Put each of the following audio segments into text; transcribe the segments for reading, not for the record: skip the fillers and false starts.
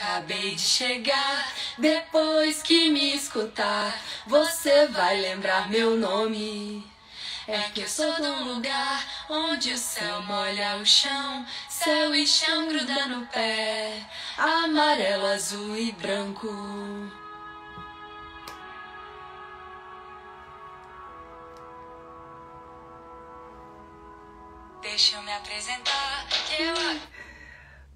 acabei de chegar. Depois que me escutar, você vai lembrar meu nome. É que eu sou de um lugar onde o céu molha o chão, céu e chão gruda no pé, amarelo, azul e branco. Deixa eu me apresentar, que eu...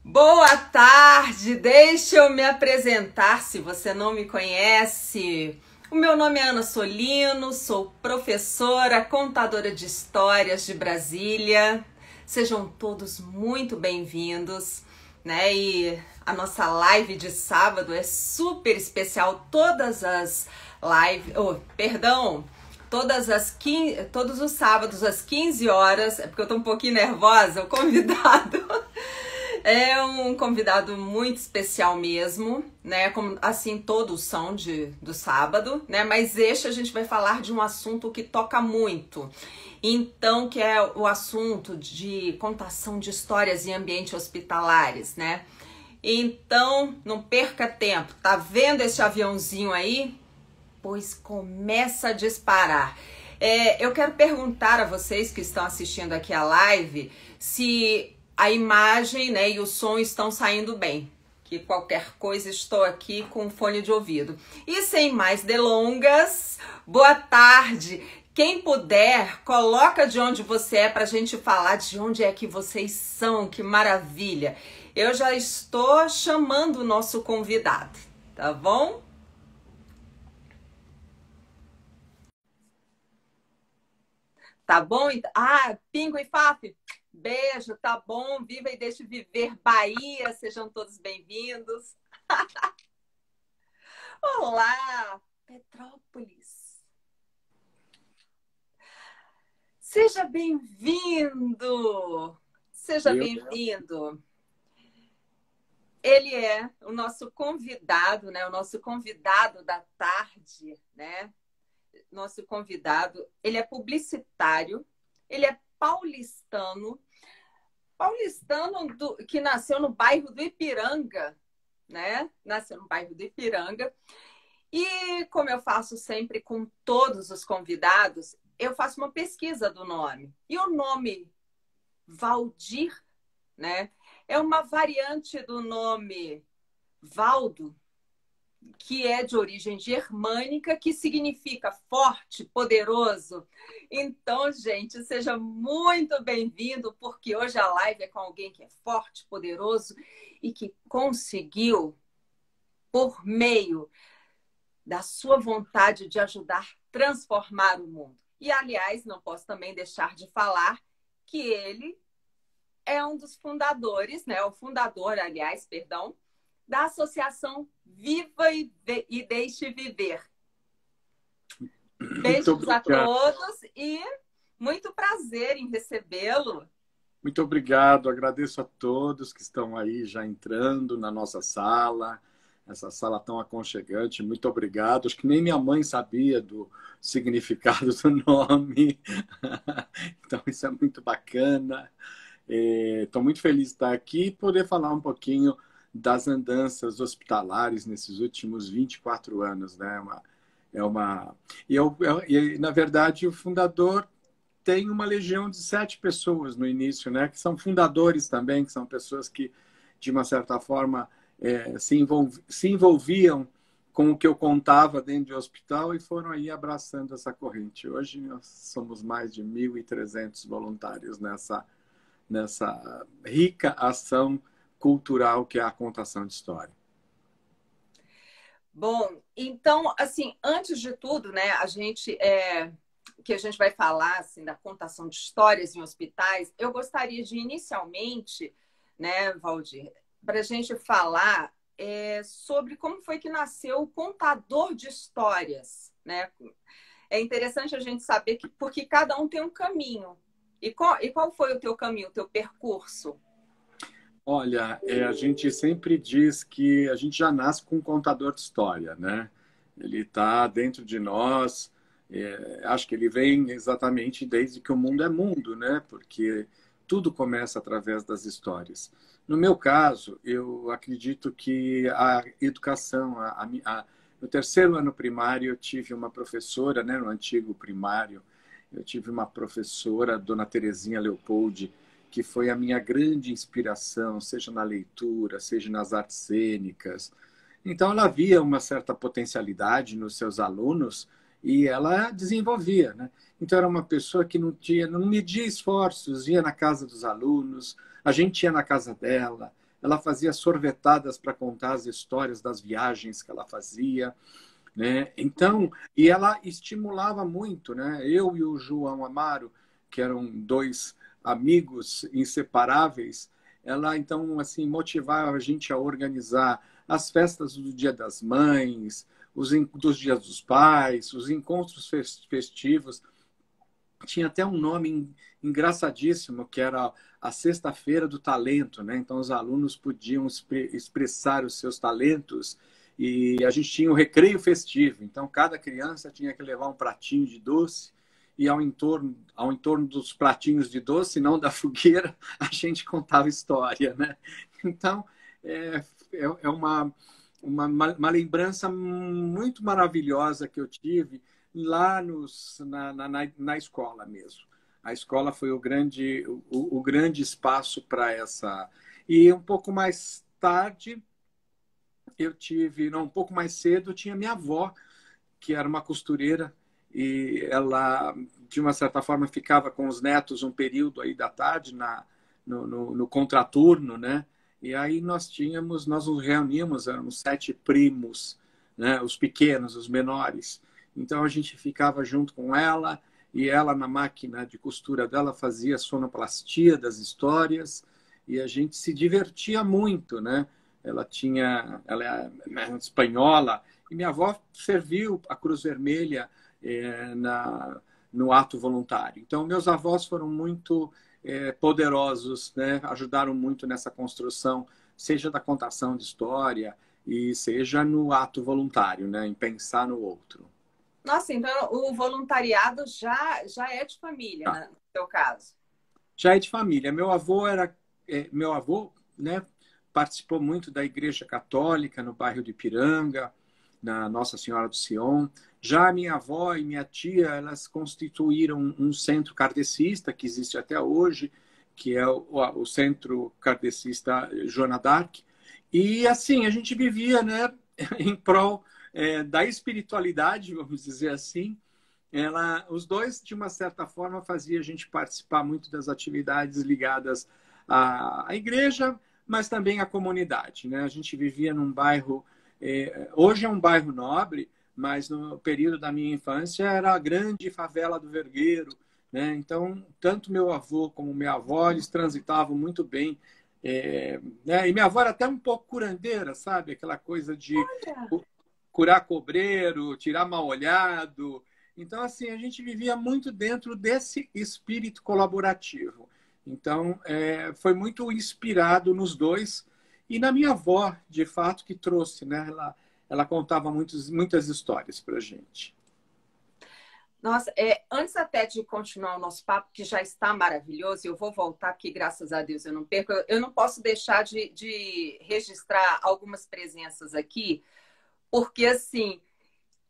Boa tarde, deixa eu me apresentar se você não me conhece. O meu nome é Ana Solino, sou professora, contadora de histórias de Brasília. Sejam todos muito bem-vindos, né? E a nossa live de sábado é super especial. Todas as lives, todos os sábados às 15 horas, é porque eu tô um pouquinho nervosa, o convidado é um convidado muito especial mesmo, né? Como assim todos são do sábado, né? Mas este a gente vai falar de um assunto que toca muito. Então, que é o assunto de contação de histórias em ambientes hospitalares, né? Então, não perca tempo. Tá vendo esse aviãozinho aí? Pois começa a disparar. Eu quero perguntar a vocês que estão assistindo aqui a live se a imagem, né, e o som estão saindo bem. Que qualquer coisa estou aqui com fone de ouvido. E sem mais delongas, boa tarde. Quem puder, coloca de onde você é para a gente falar de onde é que vocês são. Que maravilha. Eu já estou chamando o nosso convidado, tá bom? Tá bom? Pingo e Faf, beijo, tá bom? Viva e deixe viver Bahia, sejam todos bem-vindos. Olá, Petrópolis. Seja bem-vindo. Seja bem-vindo. Ele é o nosso convidado, né? O nosso convidado da tarde, né? Nosso convidado, ele é publicitário, ele é paulistano que nasceu no bairro do Ipiranga, né? Nasceu no bairro do Ipiranga. E como eu faço sempre com todos os convidados, eu faço uma pesquisa do nome. E o nome Valdir, né? É uma variante do nome Valdo, que é de origem germânica, que significa forte, poderoso. Então, gente, seja muito bem-vindo, porque hoje a live é com alguém que é forte, poderoso e que conseguiu, por meio da sua vontade de ajudar, transformar o mundo. E, aliás, não posso também deixar de falar que ele é um dos fundadores, né? O fundador, aliás, perdão, da Associação Viva e Deixe Viver. Beijos a todos e muito prazer em recebê-lo. Muito obrigado, agradeço a todos que estão aí já entrando na nossa sala, essa sala tão aconchegante, muito obrigado. Acho que nem minha mãe sabia do significado do nome, então isso é muito bacana. Estou muito feliz de estar aqui e poder falar um pouquinho das andanças hospitalares nesses últimos 24 anos, né? Na verdade, o fundador tem uma legião de 7 pessoas no início, né? Que são fundadores também, que são pessoas que, de uma certa forma, se envolviam com o que eu contava dentro do hospital e foram aí abraçando essa corrente. Hoje nós somos mais de 1.300 voluntários nessa rica ação cultural que é a contação de história. Bom, então, assim, antes de tudo, né, a gente vai falar assim da contação de histórias em hospitais, eu gostaria de inicialmente, né, Valdir, para a gente falar sobre como foi que nasceu o contador de histórias, né? É interessante a gente saber porque cada um tem um caminho. E qual foi o teu caminho, o teu percurso? Olha, a gente sempre diz que a gente já nasce com um contador de história, né? Ele está dentro de nós. Acho que ele vem exatamente desde que o mundo é mundo, né? Porque tudo começa através das histórias. No meu caso, eu acredito que a educação, no terceiro ano primário, eu tive uma professora, né, no antigo primário, eu tive uma professora, Dona Terezinha Leopoldi, que foi a minha grande inspiração, seja na leitura, seja nas artes cênicas. Então, ela via uma certa potencialidade nos seus alunos e ela desenvolvia, né? Então, era uma pessoa que não media esforços, ia na casa dos alunos, a gente ia na casa dela, ela fazia sorvetadas para contar as histórias das viagens que ela fazia, né? Então, e ela estimulava muito, né? Eu e o João Amaro, que eram dois amigos inseparáveis, ela então assim motivava a gente a organizar as festas do Dia das Mães, dos Dias dos Pais, os encontros festivos. Tinha até um nome engraçadíssimo, que era a Sexta-feira do Talento, né? Então, os alunos podiam expressar os seus talentos e a gente tinha o recreio festivo. Então, cada criança tinha que levar um pratinho de doce e ao entorno dos pratinhos de doce, não da fogueira, a gente contava história, né? Então, é uma lembrança muito maravilhosa que eu tive lá na escola mesmo. A escola foi o grande espaço para essa. E um pouco mais tarde, um pouco mais cedo, eu tinha minha avó, que era uma costureira, e ela, de uma certa forma, ficava com os netos um período aí da tarde no contraturno, né? E aí nós nos reuníamos, éramos 7 primos, né? Os pequenos, os menores. Então a gente ficava junto com ela e ela na máquina de costura dela fazia a sonoplastia das histórias e a gente se divertia muito, né? Ela é espanhola e minha avó serviu a Cruz Vermelha no ato voluntário. Então meus avós foram muito poderosos, né? Ajudaram muito nessa construção, seja da contação de história e seja no ato voluntário, né? Em pensar no outro. Nossa, então o voluntariado já é de família, Tá. né, no seu caso. Já é de família. Meu avô, né, participou muito da Igreja Católica no bairro de Ipiranga, na Nossa Senhora do Sion. Já a minha avó e minha tia, elas constituíram um centro kardecista que existe até hoje, que é o Centro Kardecista Joana d'Arc. E assim, a gente vivia, né, em prol da espiritualidade, vamos dizer assim. Os dois, de uma certa forma, fazia a gente participar muito das atividades ligadas à igreja, mas também à comunidade, né? A gente vivia num bairro, hoje é um bairro nobre, mas no período da minha infância era a grande favela do Vergueiro, né? Então, tanto meu avô como minha avó, eles transitavam muito bem, né? E minha avó era até um pouco curandeira, sabe? Aquela coisa de curar cobreiro, tirar mal-olhado. Então, assim, a gente vivia muito dentro desse espírito colaborativo. Então, foi muito inspirado nos dois. E na minha avó, de fato, que trouxe, né? Ela contava muitas histórias para a gente. Nossa, antes até de continuar o nosso papo, que já está maravilhoso, eu vou voltar, porque graças a Deus eu não perco. Eu não posso deixar de registrar algumas presenças aqui, porque, assim,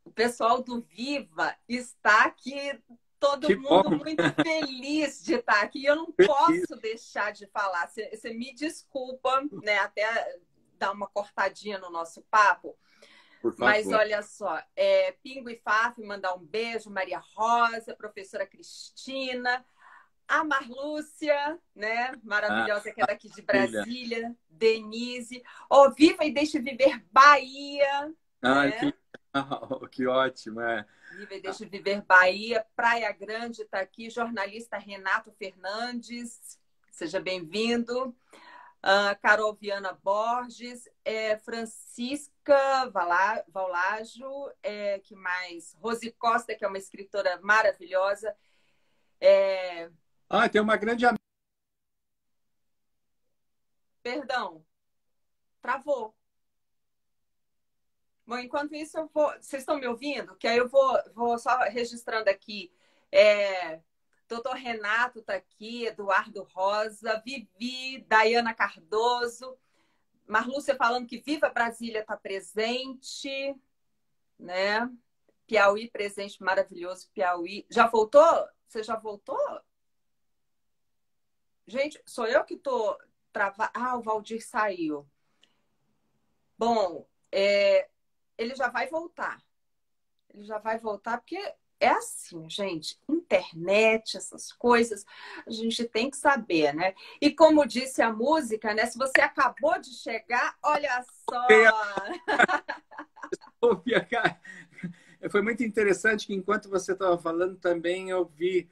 o pessoal do Viva está aqui, todo mundo muito feliz de estar aqui. Eu não posso deixar de falar. Você me desculpa, né? Até dar uma cortadinha no nosso papo. Por favor. Mas olha só, Pingo e Faf, mandar um beijo, Maria Rosa, professora Cristina, a Marlúcia, né? Maravilhosa, que é daqui de Brasília, Denise, Viva e Deixe Viver Bahia. Ai, né? que ótimo, Viva e Deixe Viver Bahia, Praia Grande está aqui, jornalista Renato Fernandes, seja bem-vindo. Carol Viana Borges, Francisca Valajo, que mais? Rose Costa, que é uma escritora maravilhosa. Tem uma grande amiga. Perdão, travou. Bom, enquanto isso, vocês estão me ouvindo? Que aí eu vou só registrando aqui. Doutor Renato está aqui, Eduardo Rosa, Vivi, Dayana Cardoso, Marlúcia falando que Viva Brasília está presente, né? Piauí presente, maravilhoso, Piauí. Já voltou? Você já voltou? Gente, sou eu que estou travando. Ah, o Valdir saiu. Bom, ele já vai voltar. Ele já vai voltar, porque é assim, gente, internet, essas coisas, a gente tem que saber, né? E como disse a música, né? Se você acabou de chegar, olha só! Foi muito interessante que enquanto você estava falando também eu vi,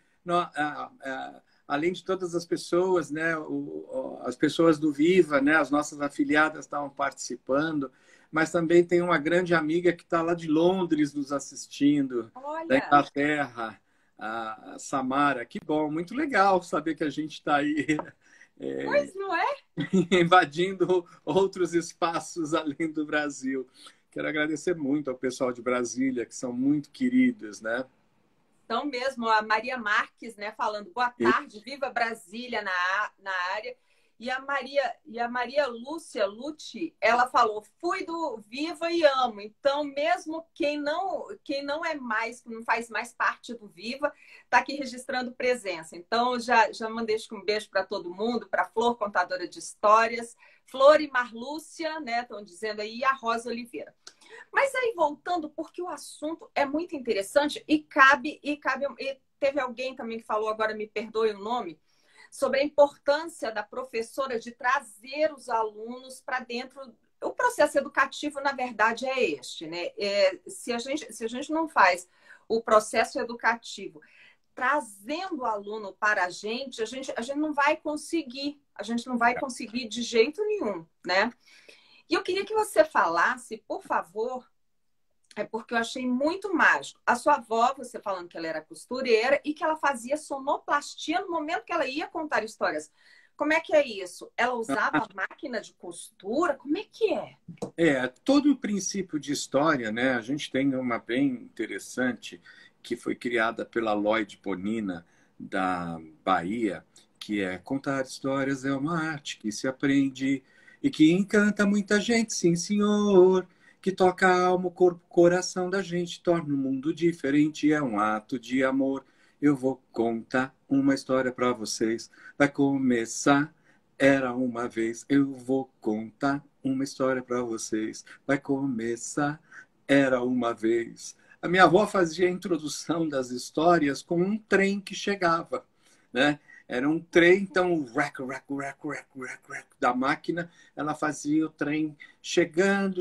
além de todas as pessoas, né, as pessoas do Viva, né, as nossas afiliadas estavam participando, mas também tem uma grande amiga que está lá de Londres nos assistindo, Olha. da Inglaterra, a Samara. Que bom, muito legal saber que a gente está aí Pois não é? invadindo outros espaços além do Brasil. Quero agradecer muito ao pessoal de Brasília, que são muito queridos, né? Então mesmo, a Maria Marques, né, falando boa tarde, viva Brasília na área. E a Maria Lúcia Lute, ela falou, fui do Viva e amo. Então, mesmo quem não é mais, que não faz mais parte do Viva, está aqui registrando presença. Então, já mandei um beijo para todo mundo, para Flor, contadora de histórias, Flor e Marlúcia, né, estão dizendo aí, e a Rosa Oliveira. Mas aí, voltando, porque o assunto é muito interessante e teve alguém também que falou, agora me perdoe o nome, sobre a importância da professora de trazer os alunos para dentro. O processo educativo, na verdade, é este, né? Se a gente não faz o processo educativo trazendo o aluno para a gente não vai conseguir, de jeito nenhum, né? E eu queria que você falasse, por favor, porque eu achei muito mágico. A sua avó, você falando que ela era costureira e que ela fazia sonoplastia no momento que ela ia contar histórias. Como é que é isso? Ela usava a máquina de costura? Como é que é? Todo o princípio de história, né? A gente tem uma bem interessante que foi criada pela Lloyd Ponina, da Bahia, que é contar histórias é uma arte que se aprende e que encanta muita gente, sim, senhor. Que toca a alma, o corpo, o coração da gente, torna o mundo diferente, é um ato de amor. Eu vou contar uma história para vocês. Vai começar, era uma vez. Eu vou contar uma história para vocês. Vai começar, era uma vez. A minha avó fazia a introdução das histórias com um trem que chegava, né? Era um trem, então o rec da máquina, ela fazia o trem chegando.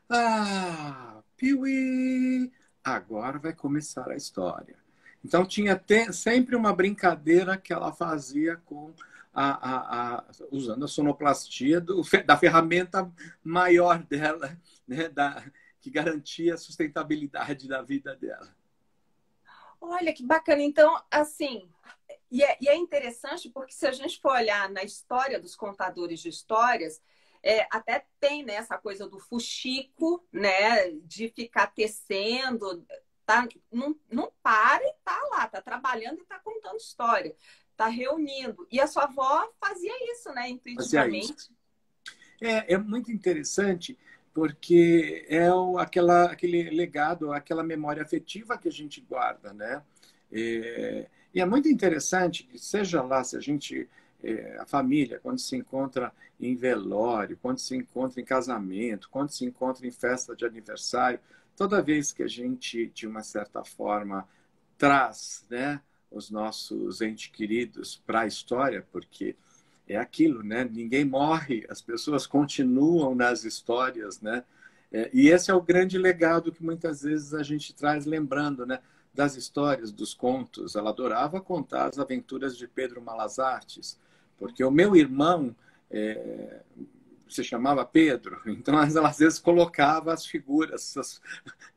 Ah, piuí! Agora vai começar a história. Então tinha sempre uma brincadeira que ela fazia com usando a sonoplastia da ferramenta maior dela, né, que garantia a sustentabilidade da vida dela. Olha que bacana. Então, assim, e é interessante porque se a gente for olhar na história dos contadores de histórias, até tem, né, essa coisa do fuxico, né, de ficar tecendo, tá, não para e tá lá, tá trabalhando e tá contando história, tá reunindo. E a sua avó fazia isso, né, intuitivamente. É muito interessante porque é aquele legado, aquela memória afetiva que a gente guarda, né? E é muito interessante que seja lá se a gente a família, quando se encontra em velório, quando se encontra em casamento, quando se encontra em festa de aniversário, toda vez que a gente, de uma certa forma, traz, né, os nossos entes queridos para a história, porque é aquilo, né? Ninguém morre, as pessoas continuam nas histórias, né? E esse é o grande legado que muitas vezes a gente traz lembrando, né? Das histórias, dos contos. Ela adorava contar as aventuras de Pedro Malas Artes, porque o meu irmão se chamava Pedro, então ela às vezes colocava as figuras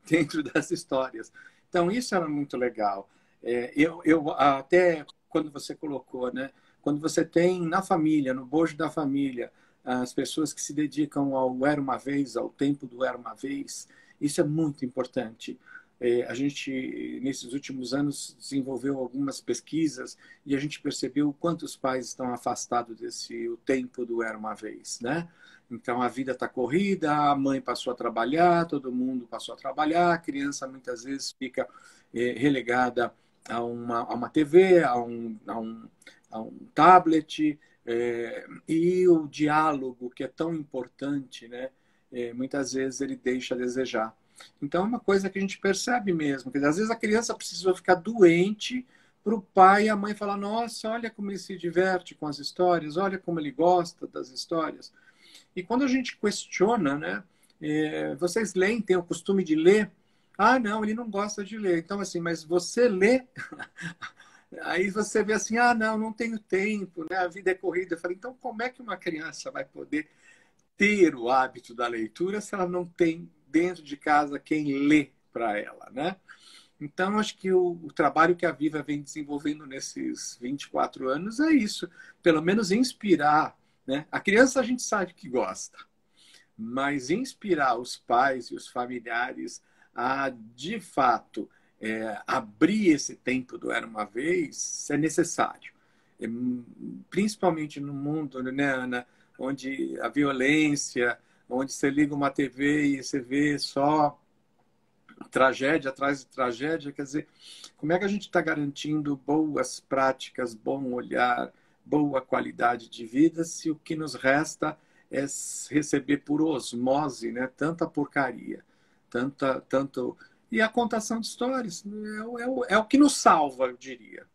dentro das histórias. Então isso era muito legal. Eu até quando você colocou, né? Quando você tem na família, no bojo da família, as pessoas que se dedicam ao Era Uma Vez, ao tempo do Era Uma Vez, isso é muito importante. A gente, nesses últimos anos, desenvolveu algumas pesquisas e a gente percebeu o quanto os pais estão afastados desse o tempo do era uma vez, né? Então, a vida está corrida, a mãe passou a trabalhar, todo mundo passou a trabalhar, a criança muitas vezes fica relegada a uma TV, a um tablet, e o diálogo, que é tão importante, né? Muitas vezes ele deixa a desejar. Então, é uma coisa que a gente percebe mesmo. Quer dizer, às vezes a criança precisou ficar doente para o pai e a mãe falar: nossa, olha como ele se diverte com as histórias, olha como ele gosta das histórias. E quando a gente questiona, né? Vocês leem, têm o costume de ler? Ah, não, ele não gosta de ler. Então, assim, mas você lê? Aí você vê assim: ah, não, não tenho tempo, né? A vida é corrida. Eu falei: então, como é que uma criança vai poder ter o hábito da leitura se ela não tem dentro de casa quem lê para ela, né? Então, acho que o trabalho que a Viva vem desenvolvendo nesses 24 anos é isso, pelo menos inspirar, né? A criança a gente sabe que gosta, mas inspirar os pais e os familiares a, de fato, abrir esse tempo do Era uma Vez é necessário. Principalmente no mundo, né, Ana, onde a violência, onde você liga uma TV e você vê só tragédia atrás de tragédia. Quer dizer, como é que a gente está garantindo boas práticas, bom olhar, boa qualidade de vida, se o que nos resta é receber por osmose, né, tanta porcaria, tanto... E a contação de histórias é o que nos salva, eu diria.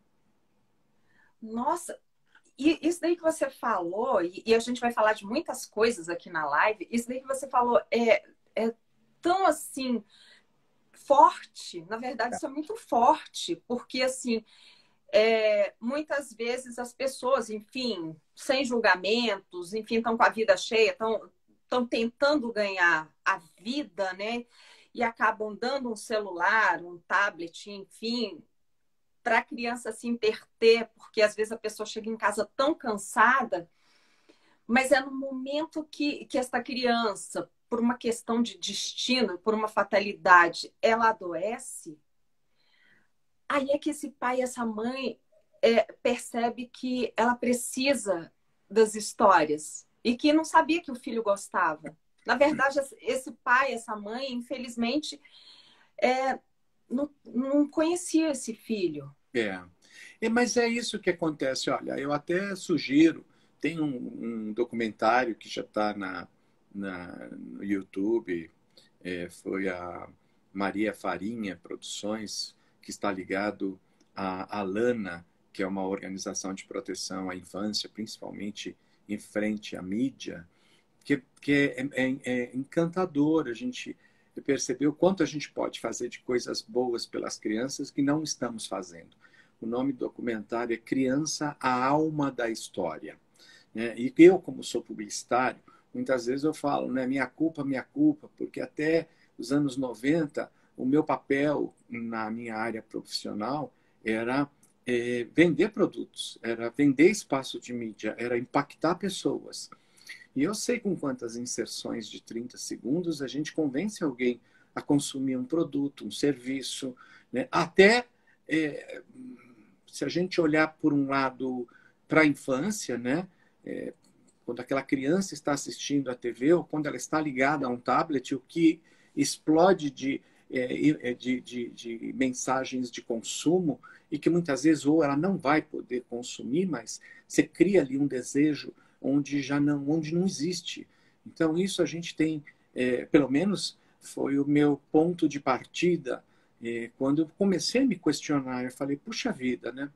Nossa, e isso daí que você falou, e a gente vai falar de muitas coisas aqui na live, isso daí que você falou é tão assim forte. Na verdade, isso é muito forte, porque assim, muitas vezes as pessoas, enfim, sem julgamentos, enfim, estão com a vida cheia, estão tentando ganhar a vida, né? E acabam dando um celular, um tablet, enfim, para a criança se interter, porque às vezes a pessoa chega em casa tão cansada, mas é no momento que esta criança, por uma questão de destino, por uma fatalidade, ela adoece. Aí é que esse pai, essa mãe percebe que ela precisa das histórias e que não sabia que o filho gostava. Na verdade, esse pai, essa mãe, infelizmente, não conhecia esse filho. Mas é isso que acontece. Olha, eu até sugiro, tem um documentário que já está no YouTube, foi a Maria Farinha Produções, que está ligado à Alana, que é uma organização de proteção à infância, principalmente em frente à mídia, que é encantador. A gente percebeu o quanto a gente pode fazer de coisas boas pelas crianças que não estamos fazendo. O nome do documentário é Criança, a Alma da História. Né? E eu, como sou publicitário, muitas vezes eu falo, né, minha culpa, porque até os anos 90, o meu papel na minha área profissional era vender produtos, era vender espaço de mídia, era impactar pessoas. E eu sei com quantas inserções de 30 segundos a gente convence alguém a consumir um produto, um serviço, né? Até se a gente olhar por um lado para a infância, né? Quando aquela criança está assistindo a TV ou quando ela está ligada a um tablet, o que explode de mensagens de consumo e que muitas vezes ou ela não vai poder consumir, mas você cria ali um desejo onde não existe. Então, isso a gente tem, pelo menos foi o meu ponto de partida. Quando eu comecei a me questionar, eu falei, puxa vida, né?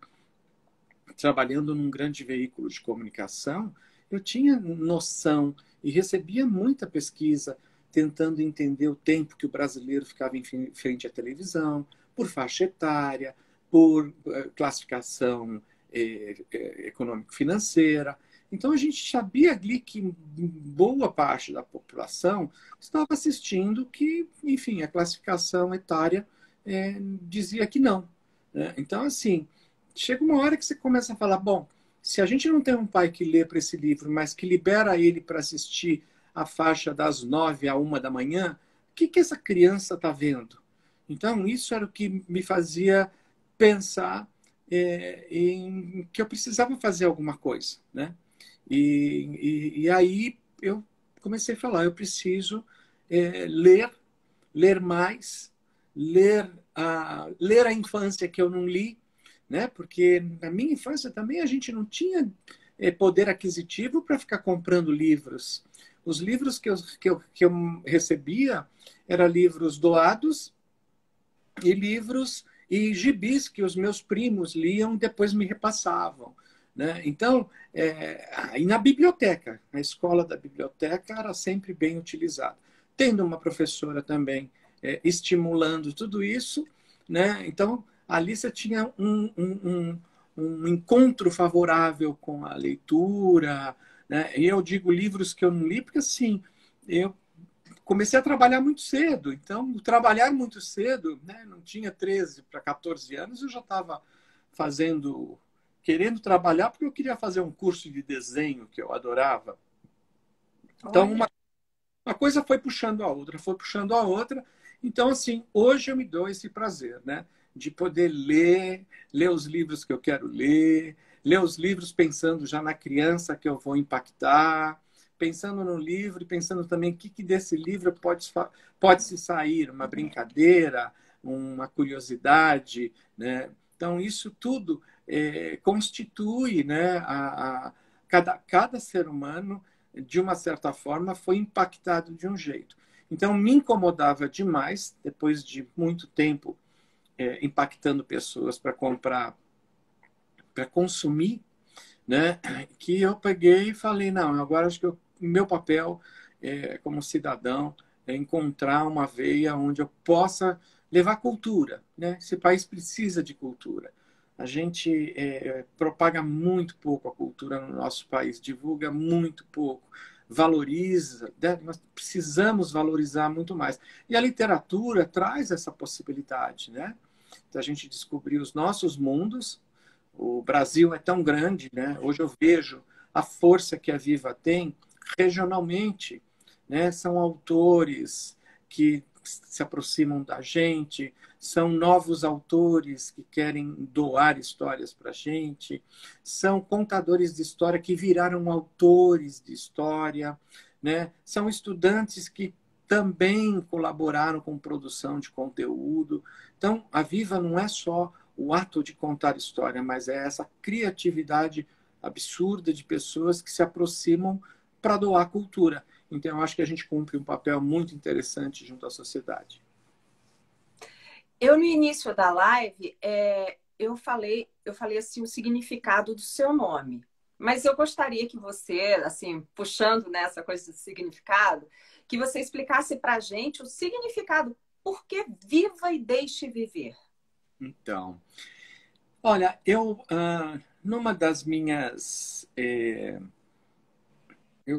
Trabalhando num grande veículo de comunicação, eu tinha noção e recebia muita pesquisa tentando entender o tempo que o brasileiro ficava em frente à televisão, por faixa etária, por classificação econômico-financeira. Então, a gente sabia ali que boa parte da população estava assistindo que, enfim, a classificação etária dizia que não. Né? Então, assim, chega uma hora que você começa a falar, bom, se a gente não tem um pai que lê para esse livro, mas que libera ele para assistir a faixa das 9 à 1 da manhã, o que essa criança está vendo? Então, isso era o que me fazia pensar em que eu precisava fazer alguma coisa, né? E aí eu comecei a falar, eu preciso ler mais, ler a infância que eu não li, né? Porque na minha infância também a gente não tinha poder aquisitivo para ficar comprando livros. Os livros que eu recebia eram livros doados e livros e gibis que os meus primos liam e depois me repassavam. Né? Então, e na biblioteca, na escola da biblioteca era sempre bem utilizado. Tendo uma professora também estimulando tudo isso, né? Então, ali você tinha um encontro favorável com a leitura, né? E eu digo livros que eu não li, porque assim, eu comecei a trabalhar muito cedo. Então, trabalhar muito cedo, né? Não tinha 13 para 14 anos, eu já estava querendo trabalhar, porque eu queria fazer um curso de desenho que eu adorava. Então, uma coisa foi puxando a outra, foi puxando a outra. Então, assim, hoje eu me dou esse prazer, né? De poder ler os livros que eu quero ler os livros pensando já na criança que eu vou impactar, pensando no livro e pensando também o que desse livro pode se sair, uma brincadeira, uma curiosidade, né? Então, isso tudo constitui, né, cada ser humano, de uma certa forma, foi impactado de um jeito. Então, me incomodava demais, depois de muito tempo impactando pessoas para comprar, para consumir, né? Que eu peguei e falei, não, agora acho que o meu papel como cidadão é encontrar uma veia onde eu possa levar cultura, né? Esse país precisa de cultura. A gente propaga muito pouco a cultura no nosso país, divulga muito pouco, valoriza, né? Nós precisamos valorizar muito mais. E a literatura traz essa possibilidade, né? Da gente descobrir os nossos mundos. O Brasil é tão grande, né? Hoje eu vejo a força que a Viva tem regionalmente, né? São autores que se aproximam da gente, são novos autores que querem doar histórias para a gente, são contadores de história que viraram autores de história, né? São estudantes que também colaboraram com produção de conteúdo. Então, a Viva não é só o ato de contar história, mas é essa criatividade absurda de pessoas que se aproximam para doar cultura. Então, eu acho que a gente cumpre um papel muito interessante junto à sociedade. Eu, no início da live, eu falei assim, o significado do seu nome. Mas eu gostaria que você, assim, puxando nessa coisa do significado, que você explicasse para a gente o significado. Por que viva e deixe viver? Então, olha, numa das minhas...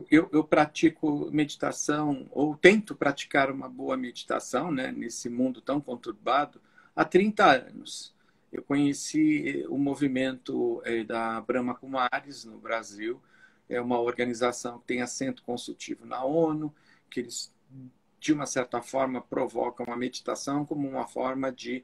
Eu pratico meditação, ou tento praticar uma boa meditação, né, nesse mundo tão conturbado, há 30 anos. Eu conheci o movimento da Brahma Kumaris no Brasil. É uma organização que tem assento consultivo na ONU, que eles, de uma certa forma, provocam a meditação como uma forma de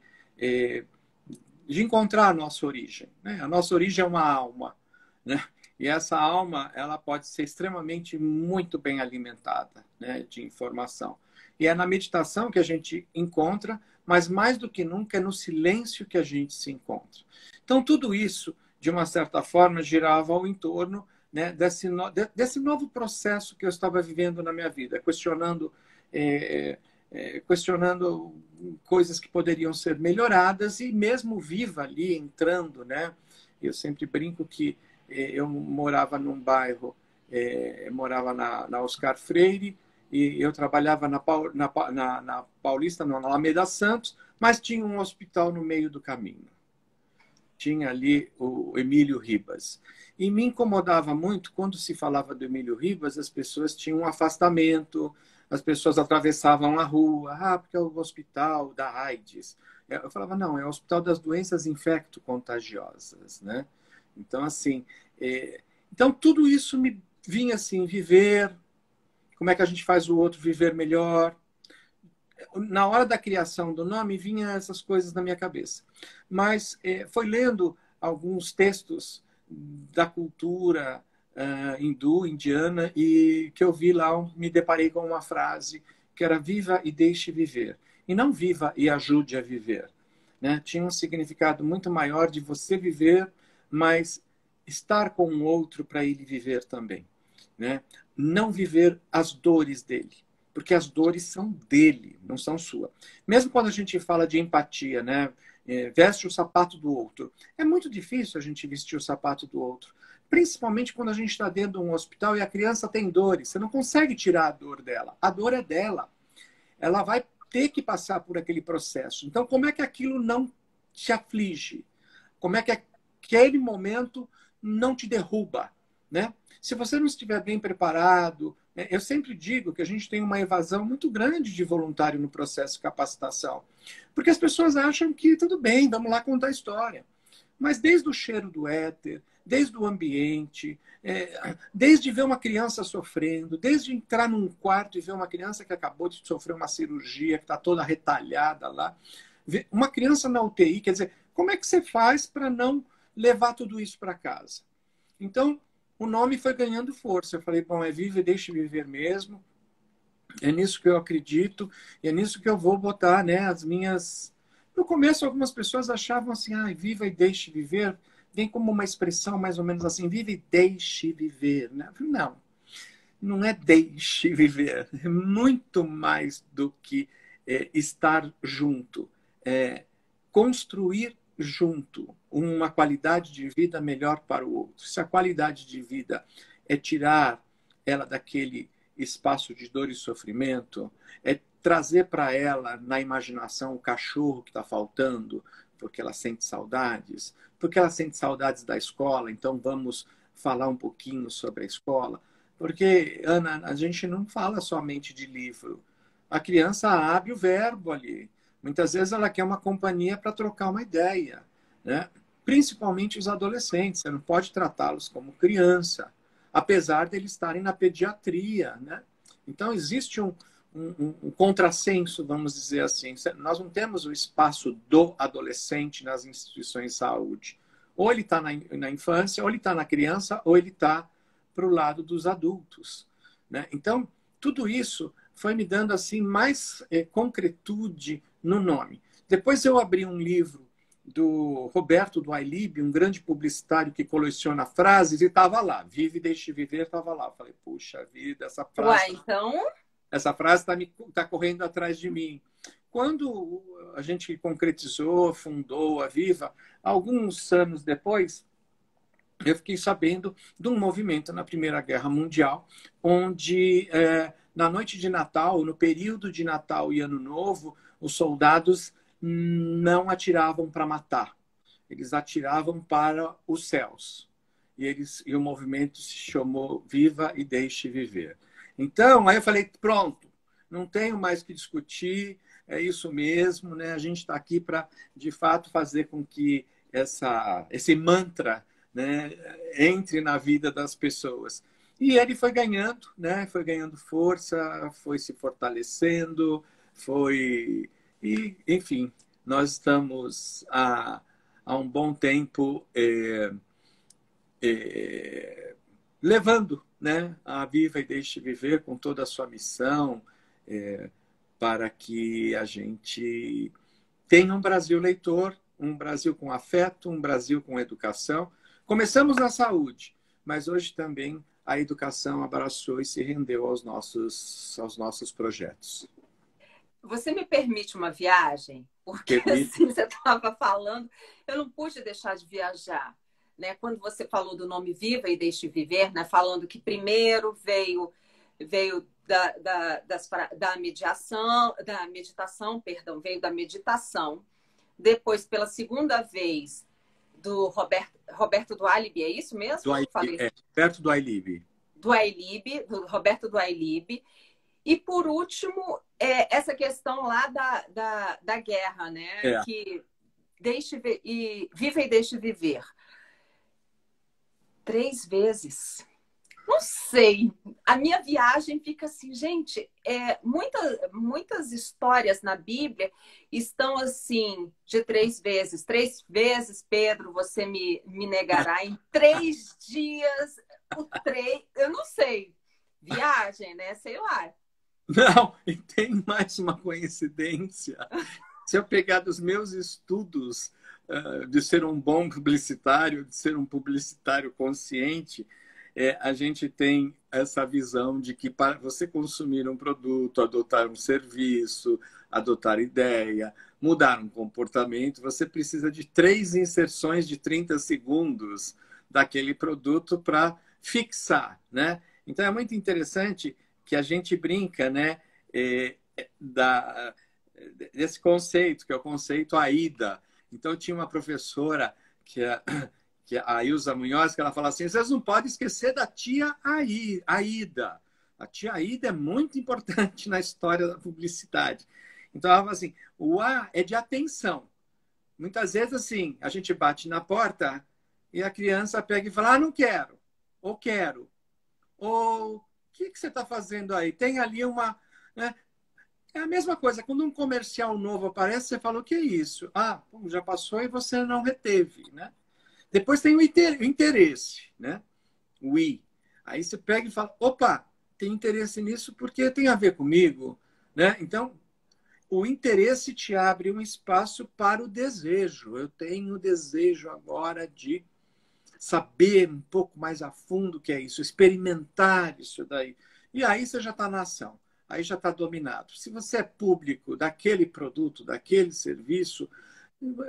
encontrar a nossa origem, né? A nossa origem é uma alma, né? E essa alma, ela pode ser extremamente muito bem alimentada, né, de informação. E é na meditação que a gente encontra, mas mais do que nunca é no silêncio que a gente se encontra. Então, tudo isso, de uma certa forma, girava ao entorno, né, desse novo processo que eu estava vivendo na minha vida, questionando coisas que poderiam ser melhoradas e mesmo viva ali, entrando, né? Eu sempre brinco que eu morava num bairro, morava na Oscar Freire, e eu trabalhava na Paulista, na Alameda Santos, mas tinha um hospital no meio do caminho. Tinha ali o Emílio Ribas. E me incomodava muito, quando se falava do Emílio Ribas, as pessoas tinham um afastamento, as pessoas atravessavam a rua, porque é o hospital da AIDS. Eu falava, não, é o hospital das doenças infecto-contagiosas, né? Então, assim, então tudo isso me vinha assim, viver, como é que a gente faz o outro viver melhor, na hora da criação do nome, vinha essas coisas na minha cabeça. Mas foi lendo alguns textos da cultura hindu, indiana, e que eu vi lá, me deparei com uma frase que era viva e deixe viver. E não viva e ajude a viver. Né? Tinha um significado muito maior de você viver, mas estar com o outro para ele viver também. Né? Não viver as dores dele, porque as dores são dele, não são sua. Mesmo quando a gente fala de empatia, né? Veste o sapato do outro. É muito difícil a gente vestir o sapato do outro, principalmente quando a gente está dentro de um hospital e a criança tem dores. Você não consegue tirar a dor dela. A dor é dela. Ela vai ter que passar por aquele processo. Então, como é que aquilo não te aflige? Como é que aquele momento não te derruba? Né? Se você não estiver bem preparado, eu sempre digo que a gente tem uma evasão muito grande de voluntário no processo de capacitação. Porque as pessoas acham que tudo bem, vamos lá contar a história. Mas desde o cheiro do éter, desde o ambiente, desde ver uma criança sofrendo, desde entrar num quarto e ver uma criança que acabou de sofrer uma cirurgia, que está toda retalhada lá, uma criança na UTI, quer dizer, como é que você faz para não levar tudo isso para casa? Então, o nome foi ganhando força. Eu falei, bom, é vive e deixe viver mesmo. É nisso que eu acredito, e é nisso que eu vou botar, né, as minhas... No começo, algumas pessoas achavam assim, viva e deixe viver, vem como uma expressão mais ou menos assim, vive e deixe viver. Né? Não, não é deixe viver, é muito mais do que estar junto, construir junto uma qualidade de vida melhor para o outro. Se a qualidade de vida é tirar ela daquele espaço de dor e sofrimento, é trazer para ela, na imaginação, o cachorro que está faltando, porque ela sente saudades, porque ela sente saudades da escola, então vamos falar um pouquinho sobre a escola. Porque, Ana, a gente não fala somente de livro. A criança abre o verbo ali. Muitas vezes ela quer uma companhia para trocar uma ideia. Né? Principalmente os adolescentes. Você não pode tratá-los como criança, apesar de eles estarem na pediatria. Né? Então, existe um contrassenso, vamos dizer assim. Nós não temos o espaço do adolescente nas instituições de saúde. Ou ele está na infância, ou ele está na criança, ou ele está para o lado dos adultos. Né? Então, tudo isso foi me dando assim mais concretude no nome. Depois eu abri um livro do Roberto do iLib, um grande publicitário que coleciona frases, e estava lá, vive e deixe viver, estava lá. Eu falei, puxa vida, essa frase... Uai, então... Essa frase está correndo atrás de mim. Quando a gente concretizou, fundou a Viva, alguns anos depois, eu fiquei sabendo de um movimento na Primeira Guerra Mundial, onde na noite de Natal, no período de Natal e Ano Novo, os soldados não atiravam para matar, eles atiravam para os céus. E o movimento se chamou Viva e Deixe Viver. Então, aí eu falei, pronto, não tenho mais que discutir, é isso mesmo, né? A gente está aqui para, de fato, fazer com que esse mantra, né, entre na vida das pessoas. E ele foi ganhando, né? Foi ganhando força, foi se fortalecendo, E, enfim, nós estamos há um bom tempo levando, né, a Viva e Deixe Viver com toda a sua missão para que a gente tenha um Brasil leitor, um Brasil com afeto, um Brasil com educação. Começamos na saúde, mas hoje também a educação abraçou e se rendeu aos nossos projetos. Você me permite uma viagem? Porque assim, você estava falando, eu não pude deixar de viajar. Né? Quando você falou do nome Viva e Deixe Viver, né? Falando que primeiro veio da meditação, veio da meditação. Depois, pela segunda vez, do Roberto do iLib, é isso mesmo? Roberto do iLib. Do Roberto do iLib. E, por último, essa questão lá da guerra, né? Que Viva e Deixe Viver. 3 vezes. Não sei. A minha viagem fica assim, gente, muitas histórias na Bíblia estão assim, de 3 vezes. 3 vezes, Pedro, você me negará em 3 dias. Eu não sei. Viagem, né? Sei lá. Não, e tem mais uma coincidência. Se eu pegar dos meus estudos de ser um bom publicitário, de ser um publicitário consciente, a gente tem essa visão de que para você consumir um produto, adotar um serviço, adotar ideia, mudar um comportamento, você precisa de 3 inserções de 30 segundos daquele produto para fixar, né? Então é muito interessante que a gente brinca, né, desse conceito, que é o conceito AIDA. Então tinha uma professora que é a Ilza Munhoz, que ela fala assim, vocês não podem esquecer da tia Aida. A tia Aida é muito importante na história da publicidade. Então ela fala assim, o A é de atenção. Muitas vezes, assim, a gente bate na porta e a criança pega e fala, não quero, ou quero, ou o que você está fazendo aí? Tem ali uma... Né? É a mesma coisa, quando um comercial novo aparece, você fala, o que é isso? Ah, já passou e você não reteve, né? Depois tem o interesse, né? O I. Aí você pega e fala, opa, tem interesse nisso porque tem a ver comigo, né? Então, o interesse te abre um espaço para o desejo. Eu tenho o desejo agora de saber um pouco mais a fundo o que é isso, experimentar isso daí. E aí você já está na ação, aí já está dominado. Se você é público daquele produto, daquele serviço,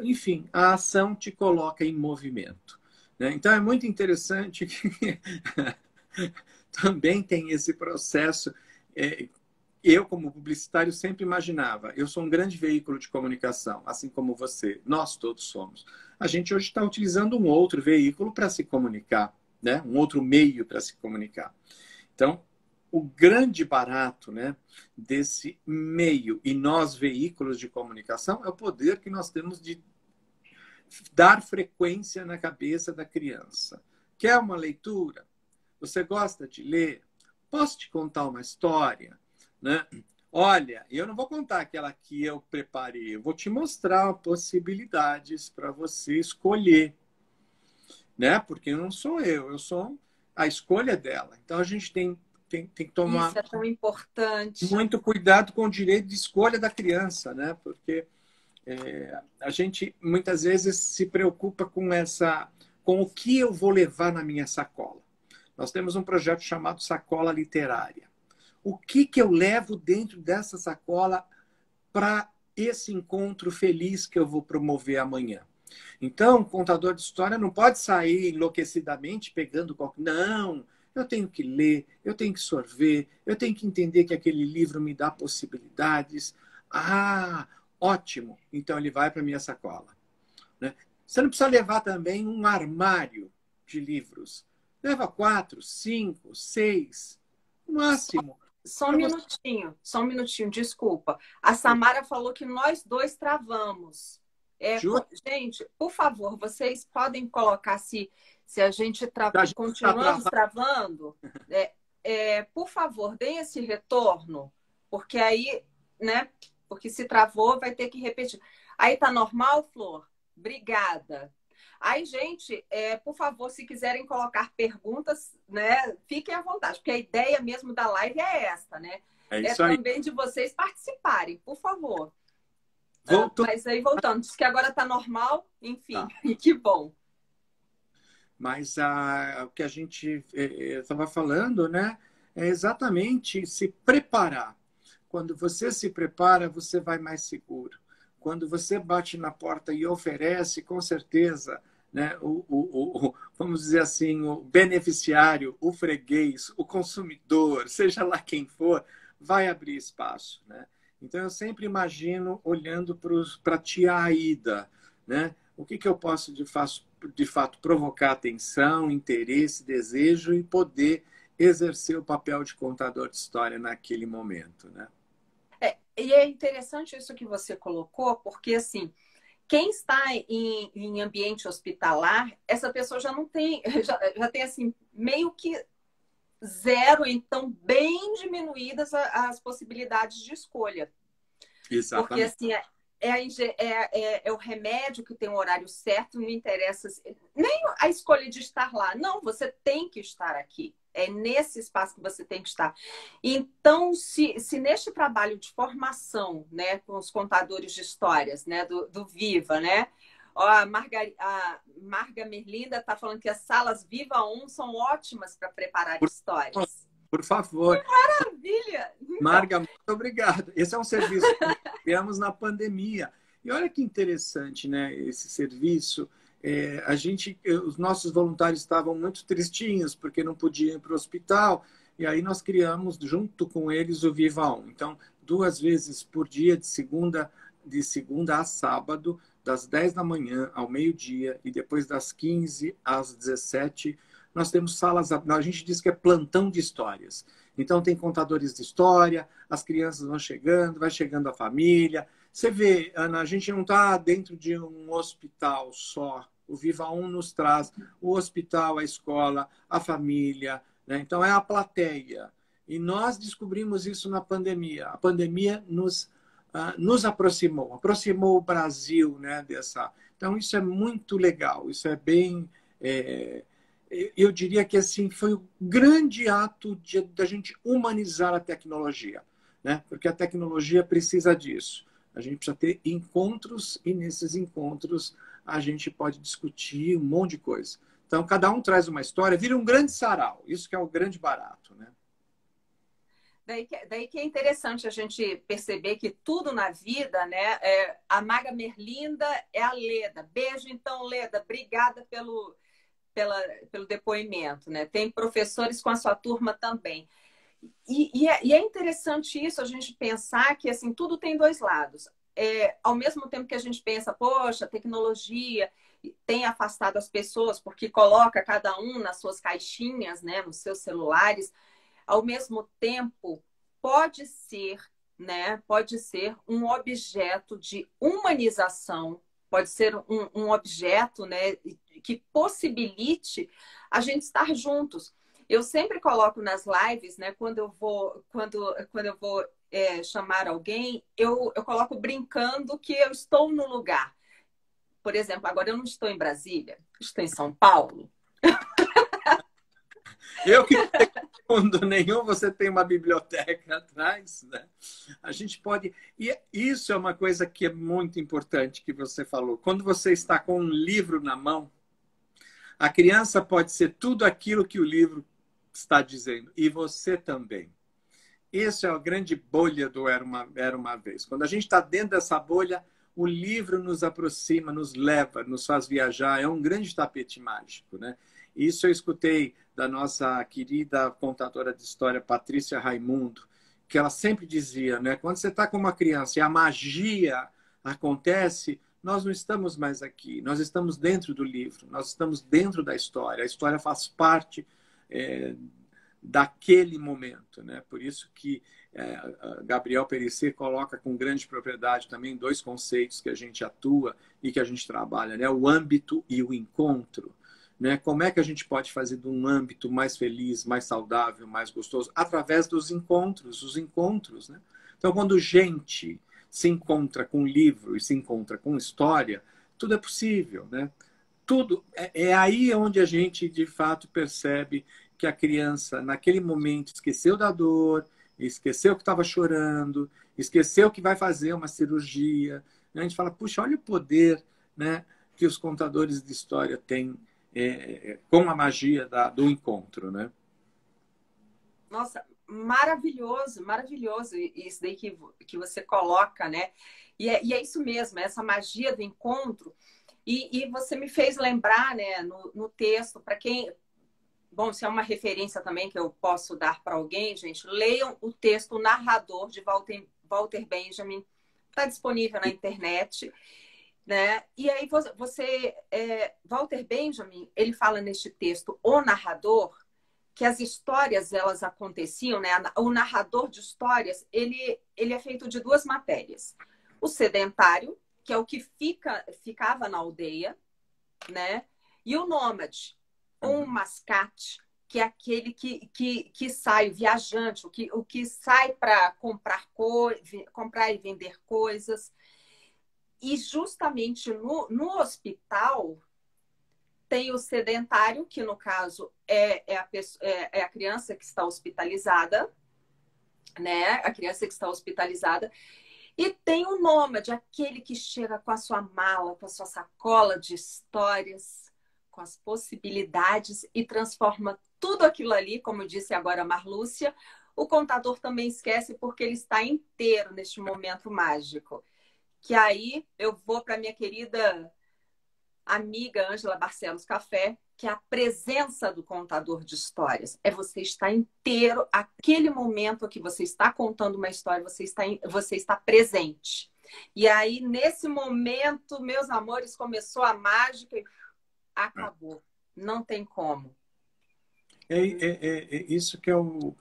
enfim, a ação te coloca em movimento, né? Então é muito interessante que também tem esse processo. Eu, como publicitário, sempre imaginava, eu sou um grande veículo de comunicação, assim como você, nós todos somos. A gente hoje está utilizando um outro veículo para se comunicar, né? Um outro meio para se comunicar. Então, o grande barato, né, desse meio e nós, veículos de comunicação, é o poder que nós temos de dar frequência na cabeça da criança. Quer uma leitura? Você gosta de ler? Posso te contar uma história? Né? Olha, eu não vou contar aquela que eu preparei, eu vou te mostrar possibilidades para você escolher, né? Porque não sou eu sou a escolha dela. Então a gente tem que tomar Isso é tão importante. muito cuidado com o direito de escolha da criança, né? Porque a gente muitas vezes se preocupa com o que eu vou levar na minha sacola. Nós temos um projeto chamado Sacola Literária. O que eu levo dentro dessa sacola para esse encontro feliz que eu vou promover amanhã? Então, o contador de história não pode sair enlouquecidamente pegando qualquer... Não, eu tenho que ler, eu tenho que sorver, eu tenho que entender que aquele livro me dá possibilidades. Ah, ótimo! Então, ele vai para a minha sacola. Né? Você não precisa levar também um armário de livros. Leva 4, 5, 6, no máximo. Só um minutinho, desculpa. A Samara falou que nós dois travamos. Gente, por favor, vocês podem colocar se a gente continuamos travando. Por favor, deem esse retorno, porque aí, né? Porque se travou, vai ter que repetir. Aí tá normal, Flor? Obrigada. Aí, gente, por favor, se quiserem colocar perguntas, né, fiquem à vontade, porque a ideia mesmo da live é esta, né? É também de vocês participarem, por favor. Mas aí, voltando, diz que agora está normal, enfim, tá. Que bom. Mas o que a gente estava falando, né, é exatamente se preparar. Quando você se prepara, você vai mais seguro. Quando você bate na porta e oferece, com certeza, né, vamos dizer assim, o beneficiário, o freguês, o consumidor, seja lá quem for, vai abrir espaço, né? Então, eu sempre imagino olhando para a tia Aida, né? O que eu posso, de fato, provocar atenção, interesse, desejo e poder exercer o papel de contador de história naquele momento, né? E é interessante isso que você colocou, porque, assim, quem está em ambiente hospitalar, essa pessoa já não tem, já tem assim, meio que zero, então bem diminuídas as possibilidades de escolha. Exatamente. Porque assim, é o remédio que tem o horário certo, não interessa nem a escolha de estar lá. Não, você tem que estar aqui. É nesse espaço que você tem que estar. Então, se neste trabalho de formação, né, com os contadores de histórias, né, do Viva, né? Ó, a Marga Merlinda está falando que as salas Viva 1 são ótimas para preparar histórias. Por favor. Que maravilha! Marga, muito obrigado. Esse é um serviço que nós criamos na pandemia. E olha que interessante, né? Esse serviço. Os nossos voluntários estavam muito tristinhos porque não podiam ir para o hospital. E aí nós criamos, junto com eles, o Viva 1. Então, 2 vezes por dia, de segunda a sábado, das 10 da manhã ao meio-dia e depois das 15 às 17, nós temos salas, a gente diz que é plantão de histórias. Então tem contadores de história, as crianças vão chegando, vai chegando a família. Você vê, Ana, a gente não está dentro de um hospital só. O Viva 1 nos traz o hospital, a escola, a família, né? Então é a plateia. E nós descobrimos isso na pandemia. A pandemia nos aproximou o Brasil, né, Então, isso é muito legal, isso é bem... eu diria que assim, foi um grande ato da gente humanizar a tecnologia, né? Porque a tecnologia precisa disso. A gente precisa ter encontros e nesses encontros a gente pode discutir um monte de coisa. Então, cada um traz uma história, vira um grande sarau. Isso que é o grande barato, né? Daí que é interessante a gente perceber que tudo na vida, né? A Maga Merlinda é a Leda. Beijo, então, Leda. Obrigada pelo depoimento, né? Tem professores com a sua turma também. E é interessante isso, a gente pensar que assim, tudo tem 2 lados. Ao mesmo tempo que a gente pensa, poxa, a tecnologia tem afastado as pessoas porque coloca cada um nas suas caixinhas, né? Nos seus celulares. Ao mesmo tempo, pode ser, né? Pode ser um objeto de humanização, pode ser um objeto, né, que possibilite a gente estar juntos. Eu sempre coloco nas lives, né, quando eu vou chamar alguém, eu coloco brincando que eu estou no lugar. Por exemplo, agora eu não estou em Brasília, estou em São Paulo. Eu que mundo nenhum, você tem uma biblioteca atrás, né? A gente pode... E isso é uma coisa que é muito importante que você falou. Quando você está com um livro na mão, a criança pode ser tudo aquilo que o livro está dizendo. E você também. Isso é a grande bolha do Era Uma Vez. Quando a gente está dentro dessa bolha, o livro nos aproxima, nos leva, nos faz viajar. É um grande tapete mágico, né? Isso eu escutei da nossa querida contadora de história, Patrícia Raimundo, que ela sempre dizia, né? Quando você está com uma criança e a magia acontece, nós não estamos mais aqui, nós estamos dentro do livro, nós estamos dentro da história. A história faz parte daquele momento, né? Por isso que Gabriel Perisset coloca com grande propriedade também 2 conceitos que a gente atua e que a gente trabalha, né? O âmbito e o encontro. Né? Como é que a gente pode fazer de um âmbito mais feliz, mais saudável, mais gostoso? Através dos encontros, os encontros. Né? Então, quando gente se encontra com livro e se encontra com história, tudo é possível. Né? Tudo é aí onde a gente, de fato, percebe que a criança, naquele momento, esqueceu da dor, esqueceu que estava chorando, esqueceu que vai fazer uma cirurgia. Né? A gente fala, puxa, olha o poder, né, que os contadores de história têm com a magia do encontro, né? Nossa, maravilhoso, maravilhoso isso daí que você coloca, né? E é isso mesmo, essa magia do encontro. E você me fez lembrar, né, no texto, para quem... Bom, se é uma referência também que eu posso dar para alguém, gente, leiam o texto O Narrador, de Walter Benjamin. Está disponível na internet. Né? E aí Walter Benjamin, ele fala neste texto, O Narrador, que as histórias elas aconteciam, né? O narrador de histórias, ele é feito de 2 matérias. O sedentário, que é o que ficava na aldeia, né? E o nômade, ou um mascate, que é aquele que sai, o viajante, o que sai para comprar e vender coisas. E justamente no hospital tem o sedentário, que no caso é a criança que está hospitalizada, né? A criança que está hospitalizada. E tem o nômade, aquele que chega com a sua mala, com a sua sacola de histórias, com as possibilidades e transforma tudo aquilo ali, como disse agora a Marlúcia. O contador também esquece porque ele está inteiro neste momento mágico. Que aí eu vou para minha querida amiga Ângela Barcelos Café, que é a presença do contador de histórias. É você estar inteiro, aquele momento que você está contando uma história, você está presente. E aí, nesse momento, meus amores, começou a mágica e acabou. Não tem como. É isso que é o...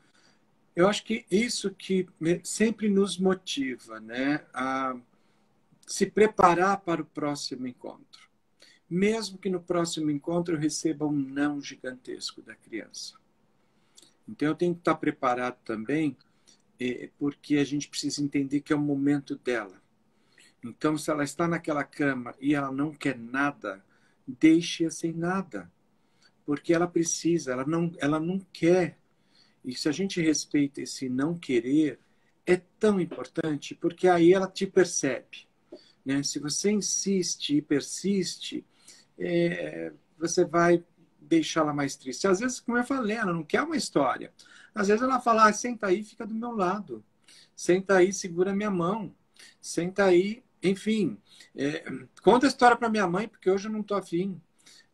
Eu acho que isso que sempre nos motiva, né? A se preparar para o próximo encontro. Mesmo que no próximo encontro eu receba um não gigantesco da criança. Então eu tenho que estar preparado também, porque a gente precisa entender que é o momento dela. Então, se ela está naquela cama e ela não quer nada, deixe-a sem nada. Porque ela precisa, ela não quer. E se a gente respeita esse não querer, é tão importante, porque aí ela te percebe. Né? Se você insiste e persiste, você vai deixá-la mais triste. Às vezes, como eu falei, ela não quer uma história. Às vezes ela fala, senta aí, fica do meu lado. Senta aí, segura minha mão. Senta aí, enfim. Conta a história para minha mãe, porque hoje eu não estou afim.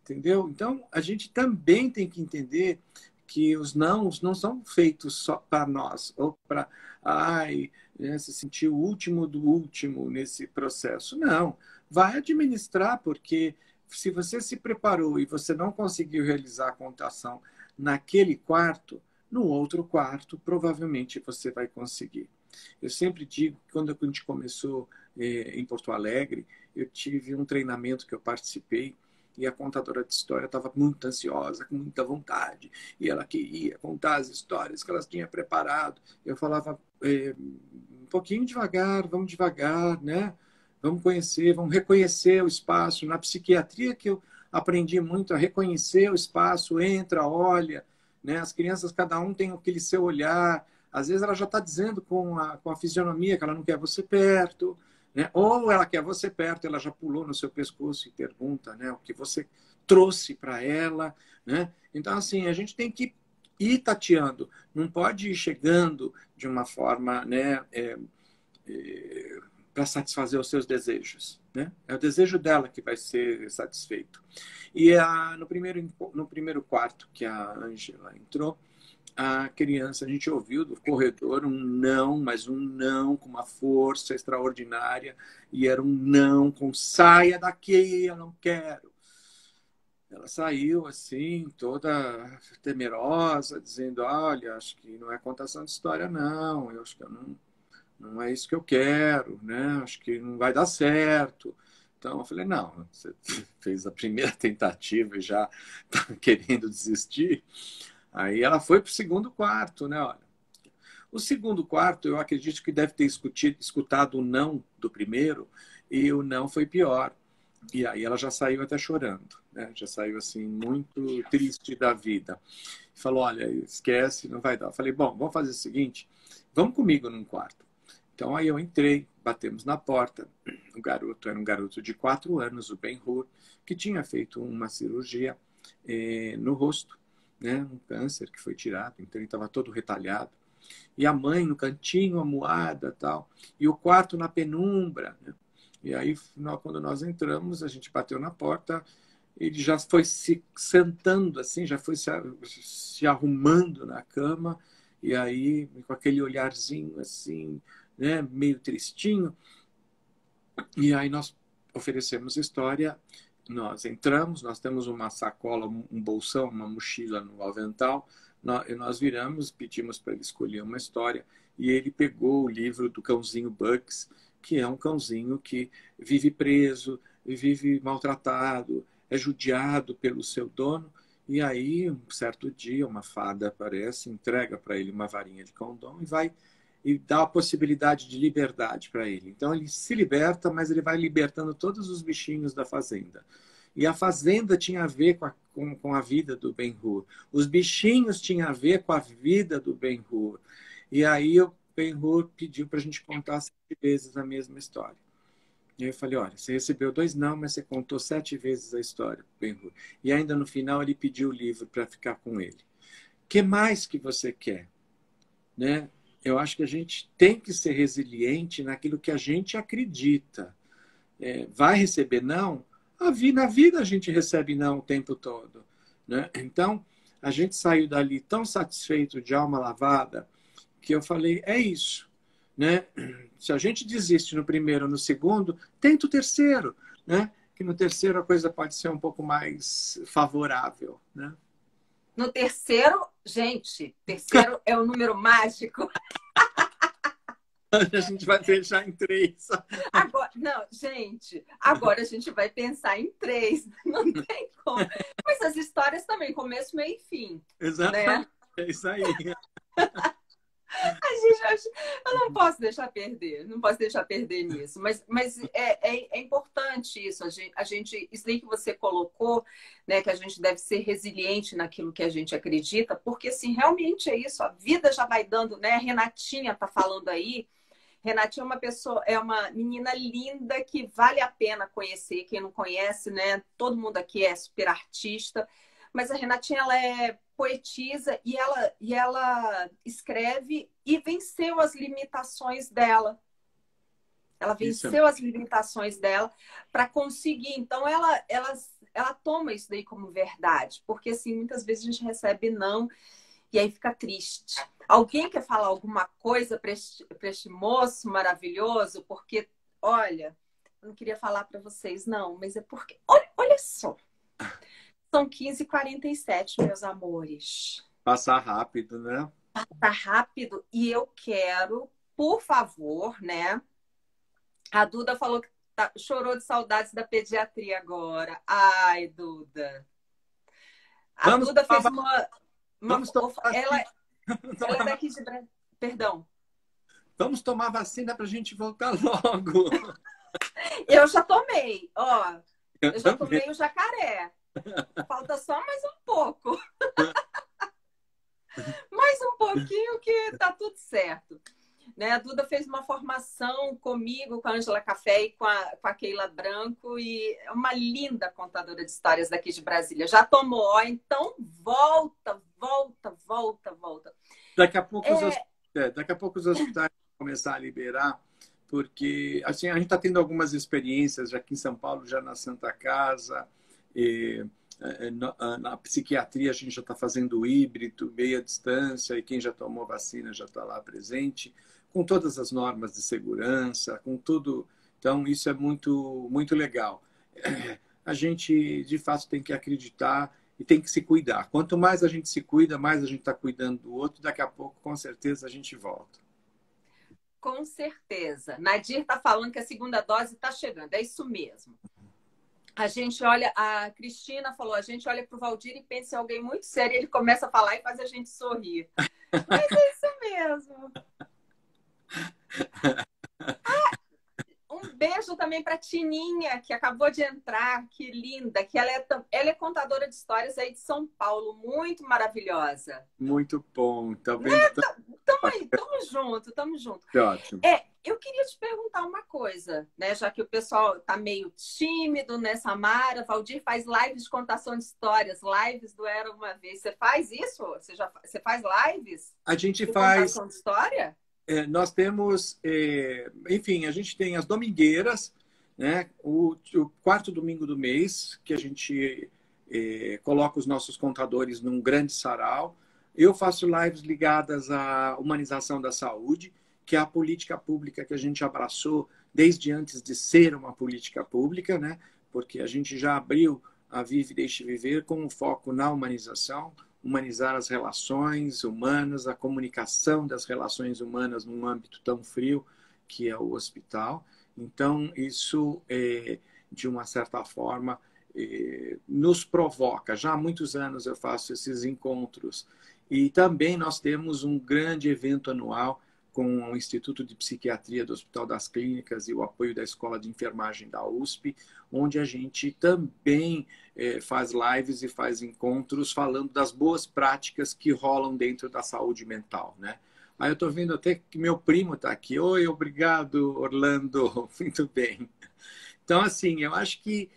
Entendeu? Então, a gente também tem que entender que os nãos não são feitos só para nós, ou para se sentir o último do último nesse processo. Não. Vai administrar, porque se você se preparou e você não conseguiu realizar a contação naquele quarto, no outro quarto, provavelmente você vai conseguir. Eu sempre digo que quando a gente começou em Porto Alegre, eu tive um treinamento que eu participei, e a contadora de história estava muito ansiosa, com muita vontade. E ela queria contar as histórias que elas tinham preparado. Eu falava, um pouquinho devagar, vamos devagar, né? Vamos conhecer, vamos reconhecer o espaço. Na psiquiatria que eu aprendi muito a reconhecer o espaço, entra, olha. Né? As crianças, cada um tem aquele seu olhar. Às vezes ela já está dizendo com a fisionomia que ela não quer você perto. Né? Ou ela quer você perto, ela já pulou no seu pescoço e pergunta, né, o que você trouxe para ela. Né? Então, assim, a gente tem que ir tateando, não pode ir chegando de uma forma, né, para satisfazer os seus desejos. Né? É o desejo dela que vai ser satisfeito. E no primeiro quarto que a Ângela entrou, a criança, a gente ouviu do corredor um não, mas um não com uma força extraordinária, e era um não com saia daqui, eu não quero. Ela saiu assim, toda temerosa, dizendo, olha, acho que não é contação de história não, eu acho que não é isso que eu quero, né? Acho que não vai dar certo. Então eu falei, não, você fez a primeira tentativa e já está querendo desistir. Aí ela foi para o segundo quarto, né? Olha, o segundo quarto, eu acredito que deve ter escutado o não do primeiro, e o não foi pior. E aí ela já saiu até chorando, né? Já saiu assim, muito triste da vida. Falou, olha, esquece, não vai dar. Eu falei, bom, vamos fazer o seguinte, vamos comigo num quarto. Então aí eu entrei, batemos na porta. O garoto era um garoto de 4 anos, o Ben-Hur, que tinha feito uma cirurgia no rosto. Né? Um câncer que foi tirado, então ele estava todo retalhado. E a mãe no cantinho, amuada, tal. E o quarto na penumbra. Né? E aí, quando nós entramos, a gente bateu na porta, ele já foi se sentando assim, já foi se arrumando na cama, e aí, com aquele olharzinho assim, né? Meio tristinho. E aí nós oferecemos história. Nós entramos, nós temos uma sacola, um bolsão, uma mochila no avental, nós viramos, pedimos para ele escolher uma história, e ele pegou o livro do cãozinho Bugs, que é um cãozinho que vive preso, vive maltratado, é judiado pelo seu dono, E aí, um certo dia, uma fada aparece, entrega para ele uma varinha de condom e vai e dá a possibilidade de liberdade para ele. Então ele se liberta, mas ele vai libertando todos os bichinhos da fazenda. E a fazenda tinha a ver com a vida do Ben-Hur. Os bichinhos tinham a ver com a vida do Ben-Hur. E aí o Ben-Hur pediu para a gente contar 7 vezes a mesma história. E aí eu falei, olha, você recebeu 2 não, mas você contou 7 vezes a história, Ben-Hur. E ainda no final ele pediu o livro para ficar com ele. O que mais que você quer? Né? Eu acho que a gente tem que ser resiliente naquilo que a gente acredita. Vai receber não? Na vida a gente recebe não o tempo todo. Né? Então, a gente saiu dali tão satisfeito, de alma lavada, que eu falei, é isso. Né? Se a gente desiste no primeiro ou no segundo, tenta o terceiro. Né? Que no terceiro a coisa pode ser um pouco mais favorável. Né? No terceiro, gente, terceiro é o número mágico. A gente vai fechar em 3. Agora, não, gente, agora a gente vai pensar em 3. Não tem como. Mas as histórias também, começo, meio e fim. Exatamente. Né? É isso aí. Eu não posso deixar perder, não posso deixar perder nisso. Mas é importante isso. A gente, isso aí que você colocou, né, que a gente deve ser resiliente naquilo que a gente acredita, porque assim, realmente é isso. A vida já vai dando, né? A Renatinha tá falando aí. Renatinha é uma pessoa, é uma menina linda que vale a pena conhecer. Quem não conhece, né? Todo mundo aqui é super artista. Mas a Renatinha, ela é poetisa e ela escreve e venceu as limitações dela. Ela venceu as limitações dela para conseguir. Então, ela toma isso daí como verdade. Porque, assim, muitas vezes a gente recebe não e aí fica triste. Alguém quer falar alguma coisa para este moço maravilhoso? Porque, olha, eu não queria falar para vocês, não, mas é porque... Olha só. São 15h47, meus amores. Passar rápido, né? Passar rápido. E eu quero, por favor, né? A Duda falou que chorou de saudades da pediatria agora. Ai, Duda. A Duda fez uma ela é daqui de Brasília. Perdão. Vamos tomar vacina para a gente voltar logo. Eu já tomei, ó. Eu já tomei o jacaré. Falta só mais um pouco. Mais um pouquinho que tá tudo certo. Né? A Duda fez uma formação comigo, com a Ângela Café e com a Keila Branco, e é uma linda contadora de histórias daqui de Brasília. Já tomou, ó, então volta. Daqui a pouco os hospitais vão começar a liberar, porque assim, a gente está tendo algumas experiências já aqui em São Paulo, já na Santa Casa, na psiquiatria a gente já está fazendo o híbrido, meia distância, e quem já tomou vacina já está lá presente, com todas as normas de segurança, com tudo. Então, isso é muito, muito legal. A gente, de fato, tem que acreditar e tem que se cuidar. Quanto mais a gente se cuida, mais a gente está cuidando do outro, daqui a pouco, com certeza, a gente volta. Com certeza. Nadir está falando que a segunda dose está chegando. É isso mesmo. A gente olha, a Cristina falou, a gente olha para o Valdir e pensa em alguém muito sério, ele começa a falar e faz a gente sorrir. Mas é isso mesmo. Um beijo também para Tininha, que acabou de entrar, que linda, que ela é contadora de histórias aí de São Paulo, muito maravilhosa. Muito bom. Tá vendo? Tamo junto. Que ótimo. Eu queria te perguntar uma coisa, né? Já que o pessoal tá meio tímido, né, Samara? Valdir faz lives de contação de histórias, lives do Era Uma Vez. Você faz isso? Você faz lives? A gente de faz. Contação de história? Nós temos, enfim, a gente tem as domingueiras, né? O quarto domingo do mês, que a gente coloca os nossos contadores num grande sarau. Eu faço lives ligadas à humanização da saúde, que é a política pública que a gente abraçou desde antes de ser uma política pública, né? Porque a gente já abriu a Vive e Deixe Viver com um foco na humanização, humanizar as relações humanas, a comunicação das relações humanas num âmbito tão frio que é o hospital. Então, isso, de uma certa forma, nos provoca. Já há muitos anos eu faço esses encontros. E também nós temos um grande evento anual com o Instituto de Psiquiatria do Hospital das Clínicas e o apoio da Escola de Enfermagem da USP, onde a gente também faz lives e faz encontros falando das boas práticas que rolam dentro da saúde mental, né? Aí eu estou vendo até que meu primo está aqui. Oi, obrigado, Orlando. Muito bem. Então, assim, eu acho que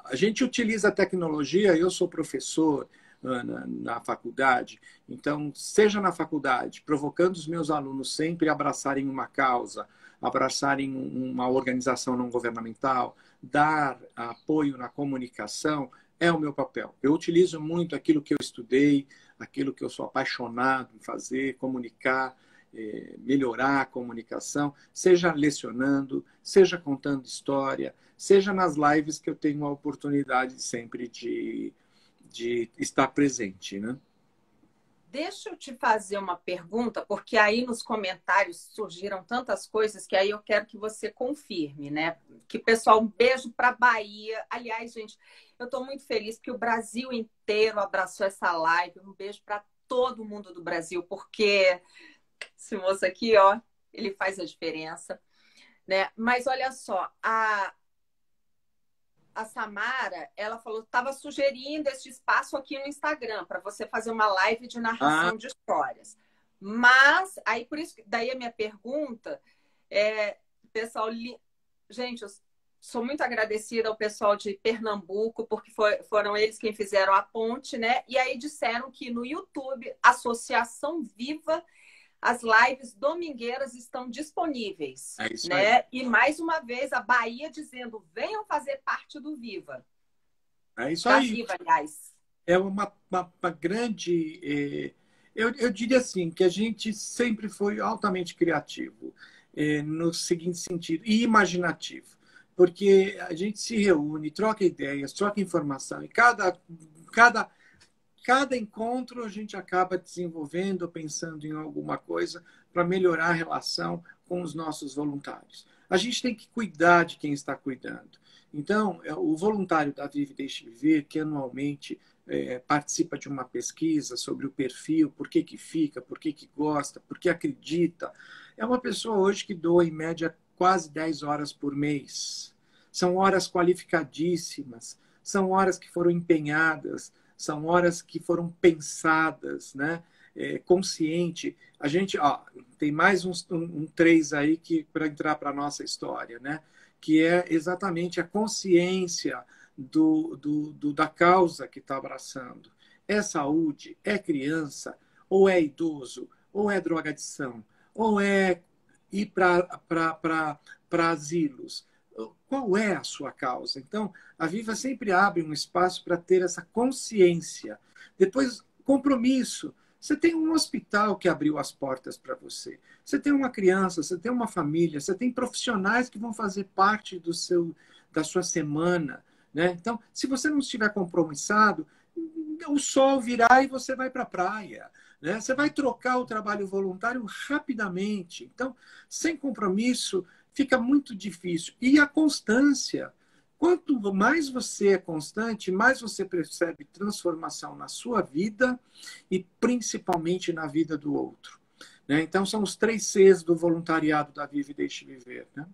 a gente utiliza a tecnologia. Eu sou professor na faculdade, então, seja na faculdade, provocando os meus alunos sempre a abraçarem uma causa, abraçarem uma organização não governamental, dar apoio na comunicação, é o meu papel. Eu utilizo muito aquilo que eu estudei, aquilo que eu sou apaixonado em fazer, comunicar, melhorar a comunicação, seja lecionando, seja contando história, seja nas lives que eu tenho a oportunidade sempre de estar presente, né? Deixa eu te fazer uma pergunta, porque aí nos comentários surgiram tantas coisas que aí eu quero que você confirme, né? Que pessoal, um beijo para Bahia. Aliás, gente, eu estou muito feliz que o Brasil inteiro abraçou essa live. Um beijo para todo mundo do Brasil, porque esse moço aqui, ó, ele faz a diferença, né? Mas olha só, a Samara, ela falou, estava sugerindo esse espaço aqui no Instagram para você fazer uma live de narração de histórias. Mas, aí por isso, daí a minha pergunta, pessoal, gente, eu sou muito agradecida ao pessoal de Pernambuco, porque foram eles quem fizeram a ponte, né? E aí disseram que no YouTube, Associação Viva, as lives domingueiras estão disponíveis, né? Aí. E mais uma vez a Bahia dizendo, venham fazer parte do Viva. É isso da aí. Viva, aliás. É uma grande... Eu diria assim, que a gente sempre foi altamente criativo, no seguinte sentido, e imaginativo. Porque a gente se reúne, troca ideias, troca informação, e cada encontro a gente acaba desenvolvendo, pensando em alguma coisa para melhorar a relação com os nossos voluntários. A gente tem que cuidar de quem está cuidando. Então, o voluntário da Vive Deixe Viver, que anualmente participa de uma pesquisa sobre o perfil, por que fica, por que gosta, por que acredita, é uma pessoa hoje que doa, em média, quase 10 horas por mês. São horas qualificadíssimas, são horas que foram empenhadas, são horas que foram pensadas, né? Consciente. A gente, tem mais um 3 aí que para entrar para a nossa história, né? Que é exatamente a consciência da causa que está abraçando. É saúde, é criança, ou é idoso, ou é drogadição, ou é ir para asilos. Qual é a sua causa? Então, a Viva sempre abre um espaço para ter essa consciência. Depois, compromisso. Você tem um hospital que abriu as portas para você. Você tem uma criança, você tem uma família, você tem profissionais que vão fazer parte da sua semana, né? Então, se você não estiver compromissado, o sol virá e você vai para a praia, né? Você vai trocar o trabalho voluntário rapidamente. Então, sem compromisso, fica muito difícil. E a constância. Quanto mais você é constante, mais você percebe transformação na sua vida e principalmente na vida do outro. Né? Então, são os 3 Cs do voluntariado da Vive Deixe Viver. Né?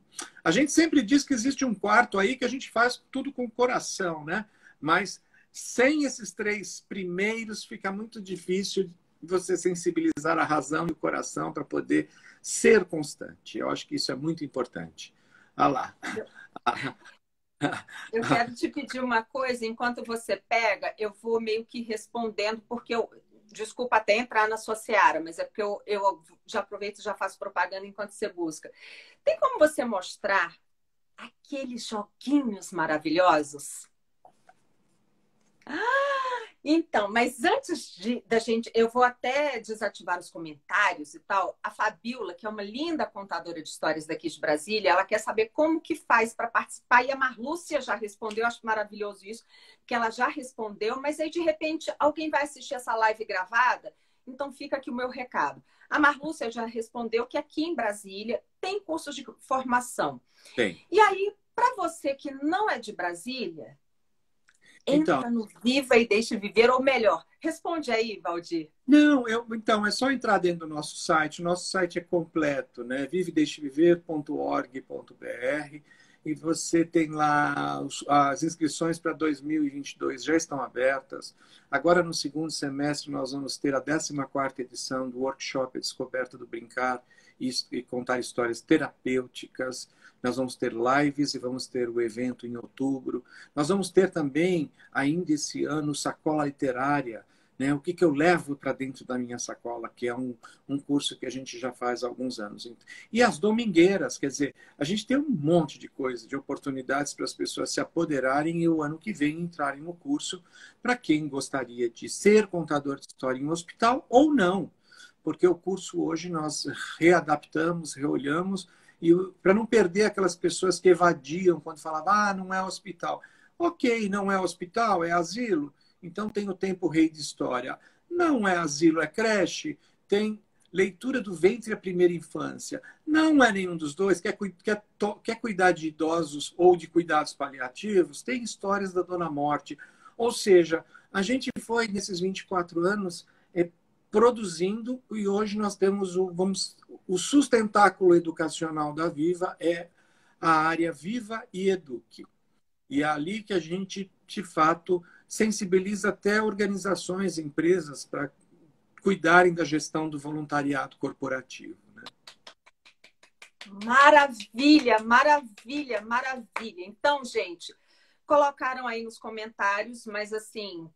A gente sempre diz que existe um quarto aí que a gente faz tudo com o coração, né? Mas sem esses 3 primeiros fica muito difícil você sensibilizar a razão e o coração para poder ser constante. Eu acho que isso é muito importante. Olha lá. Eu quero te pedir uma coisa, enquanto você pega, eu vou meio que respondendo, porque desculpa até entrar na sua seara, mas é porque eu já aproveito e já faço propaganda enquanto você busca. Tem como você mostrar aqueles joguinhos maravilhosos? Então, mas antes da gente, eu vou até desativar os comentários e tal. A Fabiola, que é uma linda contadora de histórias daqui de Brasília, ela quer saber como que faz para participar. E a Marlúcia já respondeu, eu acho maravilhoso isso, que ela já respondeu, mas aí de repente alguém vai assistir essa live gravada, então fica aqui o meu recado. A Marlúcia já respondeu que aqui em Brasília tem cursos de formação. Tem. E aí, Para você que não é de Brasília, Então, entra no Viva e Deixe Viver, ou melhor, responde aí, Valdir. não, então é só entrar dentro do nosso site. O nosso site é completo, né? vivedeixeviver.org.br, e você tem lá as inscrições para 2022 já estão abertas. Agora, no segundo semestre, nós vamos ter a 14ª edição do workshop A Descoberta do Brincar e contar histórias terapêuticas. Nós vamos ter lives e vamos ter o evento em outubro. Nós vamos ter também, ainda esse ano, sacola literária, né? O que eu levo para dentro da minha sacola, que é um curso que a gente já faz há alguns anos. E as domingueiras, quer dizer, a gente tem um monte de coisa, de oportunidades para as pessoas se apoderarem e o ano que vem entrarem no curso, para quem gostaria de ser contador de história em um hospital ou não. Porque o curso hoje nós readaptamos, reolhamos, e para não perder aquelas pessoas que evadiam quando falavam, não é hospital. Ok, não é hospital, é asilo. Então tem o tempo rei de história. Não é asilo, é creche. Tem leitura do ventre à primeira infância. Não é nenhum dos dois. Quer cuidar de idosos ou de cuidados paliativos? Tem histórias da Dona Morte. Ou seja, a gente foi, nesses 24 anos, produzindo, e hoje nós temos o sustentáculo educacional da Viva é a área Viva e Eduque. E é ali que a gente, de fato, sensibiliza até organizações, empresas, para cuidarem da gestão do voluntariado corporativo. Né? Maravilha, maravilha, maravilha. Então, gente, colocaram aí nos comentários, mas assim,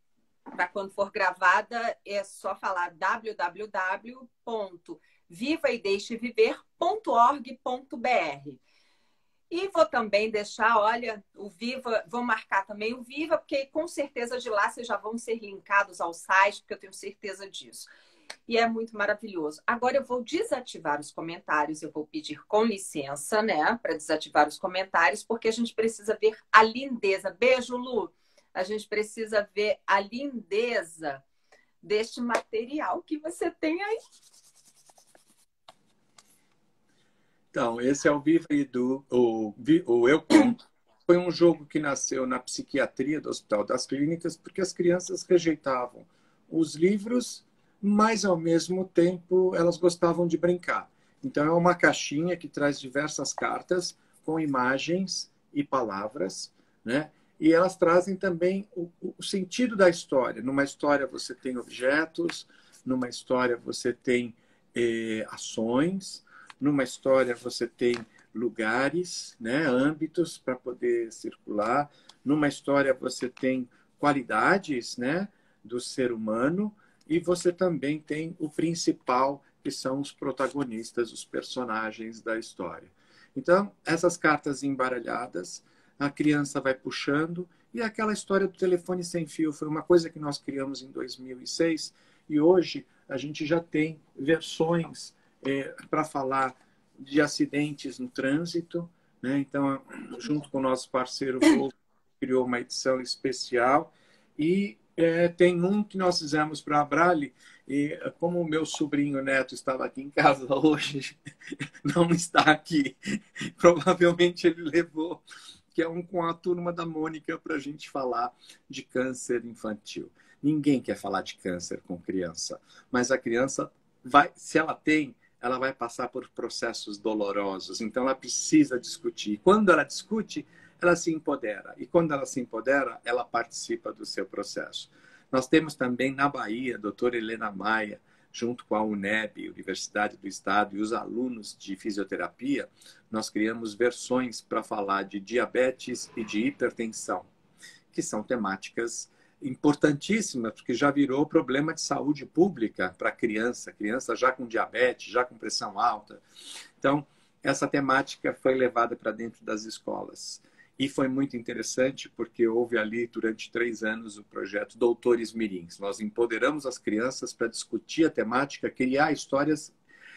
para quando for gravada, é só falar www.vivaedeixeviver.org.br. E vou também deixar, olha, o Viva, vou marcar também o Viva, porque com certeza de lá vocês já vão ser linkados ao site, porque eu tenho certeza disso. E é muito maravilhoso. Agora eu vou desativar os comentários, eu vou pedir com licença, né, para desativar os comentários, porque a gente precisa ver a lindeza. Beijo, Lu! A gente precisa ver a lindeza deste material que você tem aí. Então, esse é o Viva Edu, o Eu Conto. Foi um jogo que nasceu na psiquiatria do Hospital das Clínicas, porque as crianças rejeitavam os livros, mas, ao mesmo tempo, elas gostavam de brincar. Então, é uma caixinha que traz diversas cartas com imagens e palavras, né? E elas trazem também o sentido da história. Numa história você tem objetos, numa história você tem ações, numa história você tem lugares, né, âmbitos para poder circular. Numa história você tem qualidades, né, do ser humano, e você também tem o principal, que são os protagonistas, os personagens da história. Então, essas cartas embaralhadas, a criança vai puxando, e aquela história do telefone sem fio foi uma coisa que nós criamos em 2006, e hoje a gente já tem versões para falar de acidentes no trânsito, né? Então, junto com o nosso parceiro Volvo, criou uma edição especial, e tem um que nós fizemos para a Abrali, e como o meu sobrinho neto estava aqui em casa hoje, não está aqui, provavelmente ele levou, que é um com a turma da Mônica para a gente falar de câncer infantil. Ninguém quer falar de câncer com criança, mas a criança vai, se ela tem, ela vai passar por processos dolorosos, então ela precisa discutir. Quando ela discute, ela se empodera, e quando ela se empodera, ela participa do seu processo. Nós temos também na Bahia a doutora Helena Maia, junto com a UNEB, Universidade do Estado, e os alunos de fisioterapia, nós criamos versões para falar de diabetes e de hipertensão, que são temáticas importantíssimas, porque já virou problema de saúde pública para a criança já com diabetes, já com pressão alta. Então, essa temática foi levada para dentro das escolas. E foi muito interessante, porque houve ali, durante 3 anos, o projeto Doutores Mirins. Nós empoderamos as crianças para discutir a temática, criar histórias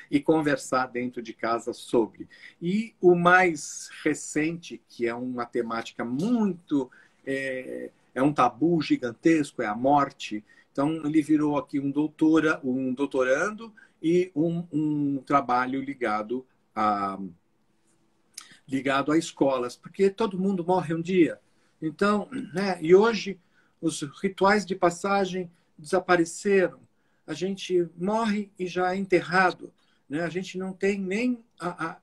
e conversar dentro de casa sobre. E o mais recente, que é uma temática muito... é um tabu gigantesco, é a morte. Então, ele virou aqui um doutorando e um trabalho ligado ligado a escolas, porque todo mundo morre um dia. Então, né, e hoje os rituais de passagem desapareceram. A gente morre e já é enterrado, né? A gente não tem nem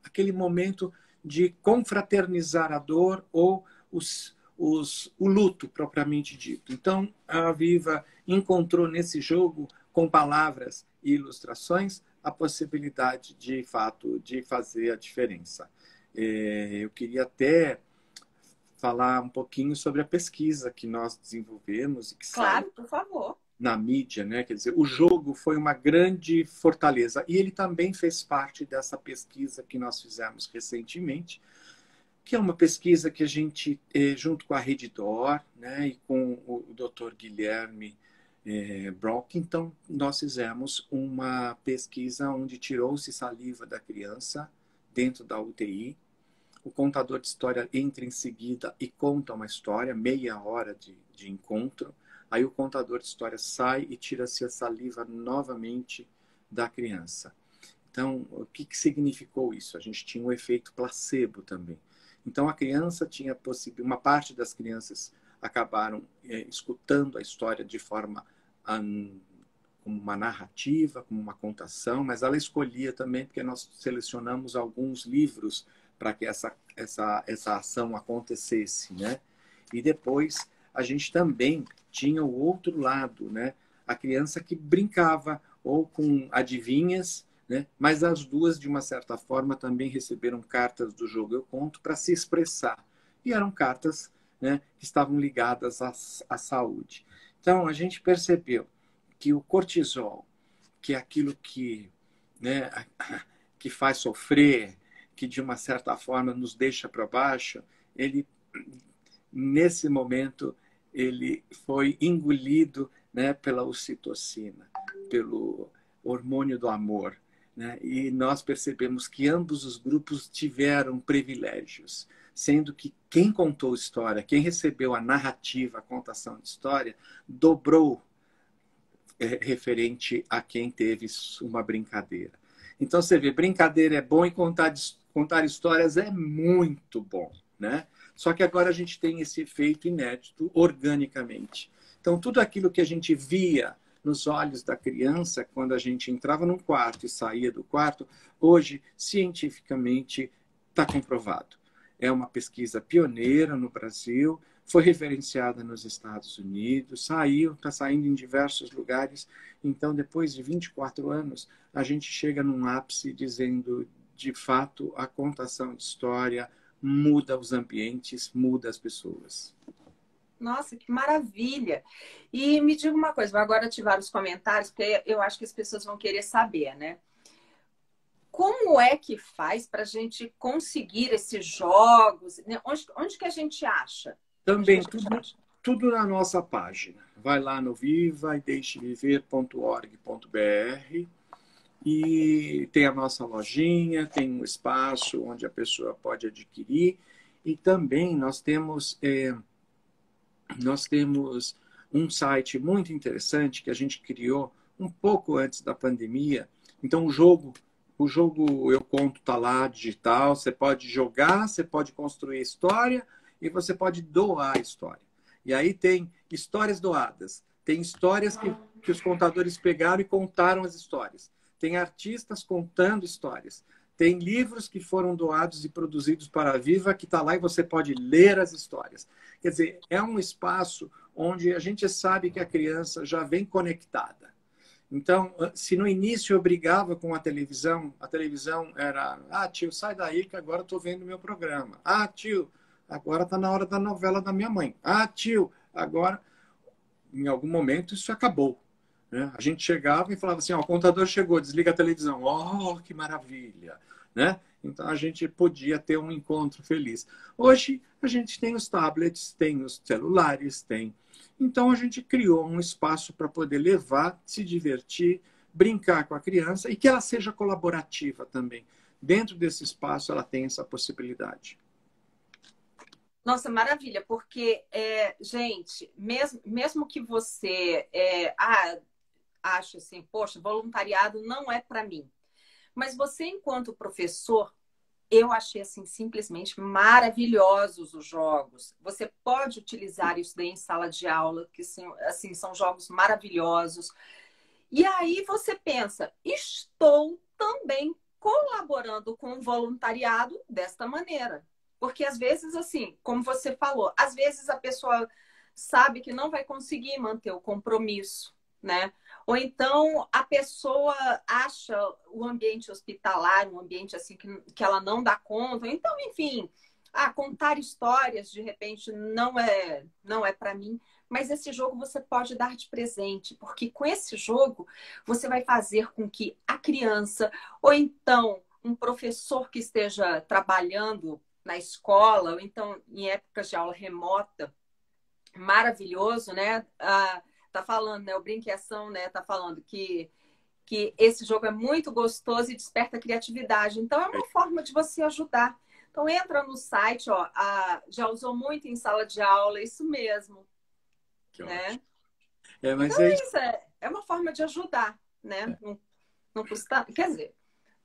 aquele momento de confraternizar a dor ou o luto propriamente dito. Então, a Viva encontrou nesse jogo, com palavras e ilustrações, a possibilidade, de fato, de fazer a diferença. Eu queria até falar um pouquinho sobre a pesquisa que nós desenvolvemos e que Claro, por favor. na mídia, né? Quer dizer, o jogo foi uma grande fortaleza e ele também fez parte dessa pesquisa que nós fizemos recentemente, que é uma pesquisa que a gente, junto com a Redditor, né, e com o Dr. Guilherme Brock, então nós fizemos uma pesquisa onde tirou-se saliva da criança dentro da UTI. O contador de história entra em seguida e conta uma história, meia hora de encontro. Aí o contador de história sai e tira-se a saliva novamente da criança. Então, o que significou isso? A gente tinha um efeito placebo também. Então, a criança tinha uma parte das crianças acabaram escutando a história de forma como uma narrativa, como uma contação, mas ela escolhia também, porque nós selecionamos alguns livros para que essa ação acontecesse, né? E depois a gente também tinha o outro lado, né? A criança que brincava ou com adivinhas, né? Mas as duas, de uma certa forma, também receberam cartas do jogo Eu Conto para se expressar. E eram cartas, né, que estavam ligadas à saúde. Então, a gente percebeu que o cortisol, que é aquilo que, né, que faz sofrer, que de uma certa forma nos deixa para baixo, ele, nesse momento, ele foi engolido, né, pela ocitocina, pelo hormônio do amor, né? E nós percebemos que ambos os grupos tiveram privilégios, sendo que quem contou história, quem recebeu a narrativa, a contação de história, dobrou referente a quem teve uma brincadeira. Então, você vê, brincadeira é bom e contar histórias é muito bom, né? Só que agora a gente tem esse efeito inédito organicamente. Então, tudo aquilo que a gente via nos olhos da criança quando a gente entrava num quarto e saía do quarto, hoje, cientificamente, está comprovado. É uma pesquisa pioneira no Brasil, foi referenciada nos Estados Unidos, está saindo em diversos lugares. Então, depois de 24 anos, a gente chega num ápice dizendo, de fato, a contação de história muda os ambientes, muda as pessoas. Nossa, que maravilha! E me diga uma coisa, vou agora ativar os comentários, porque eu acho que as pessoas vão querer saber, né? Como é que faz para a gente conseguir esses jogos? Né? Onde que a gente acha? Também tudo na nossa página. Vai lá no viva e deixeviver.org.br e tem a nossa lojinha, tem um espaço onde a pessoa pode adquirir. E também nós temos um site muito interessante que a gente criou um pouco antes da pandemia. Então, o jogo Eu Conto está lá, digital. Você pode jogar, você pode construir história e você pode doar a história. E aí tem histórias doadas. Tem histórias que os contadores pegaram e contaram as histórias. Tem artistas contando histórias. Tem livros que foram doados e produzidos para a Viva que está lá e você pode ler as histórias. Quer dizer, é um espaço onde a gente sabe que a criança já vem conectada. Então, se no início eu brigava com a televisão era, tio, sai daí que agora estou vendo meu programa. Tio, agora está na hora da novela da minha mãe. Tio, agora... Em algum momento isso acabou. Né? A gente chegava e falava assim, o contador chegou, desliga a televisão. Oh, que maravilha! Né? Então a gente podia ter um encontro feliz. Hoje a gente tem os tablets, tem os celulares, tem. Então a gente criou um espaço para poder levar, se divertir, brincar com a criança e que ela seja colaborativa também. Dentro desse espaço ela tem essa possibilidade. Nossa, maravilha, porque, gente, mesmo que você ache assim, poxa, voluntariado não é para mim. Mas você, enquanto professor, eu achei assim simplesmente maravilhosos os jogos. Você pode utilizar isso daí em sala de aula, que assim, são jogos maravilhosos. E aí você pensa, estou também colaborando com o voluntariado desta maneira. Porque às vezes, assim, como você falou, às vezes a pessoa sabe que não vai conseguir manter o compromisso, né? Ou então a pessoa acha o ambiente hospitalar, um ambiente assim que ela não dá conta. Então, enfim, contar histórias de repente não é para mim. Mas esse jogo você pode dar de presente, porque com esse jogo você vai fazer com que a criança, ou então um professor que esteja trabalhando na escola, ou então em épocas de aula remota, maravilhoso, né? Tá falando, né? O Brinqueação, né? Tá falando que esse jogo é muito gostoso e desperta a criatividade. Então, é uma forma de você ajudar. Então, entra no site, ó, já usou muito em sala de aula, isso mesmo. Que Né? ótimo. Mas então, isso é uma forma de ajudar, né? Não custa, quer dizer,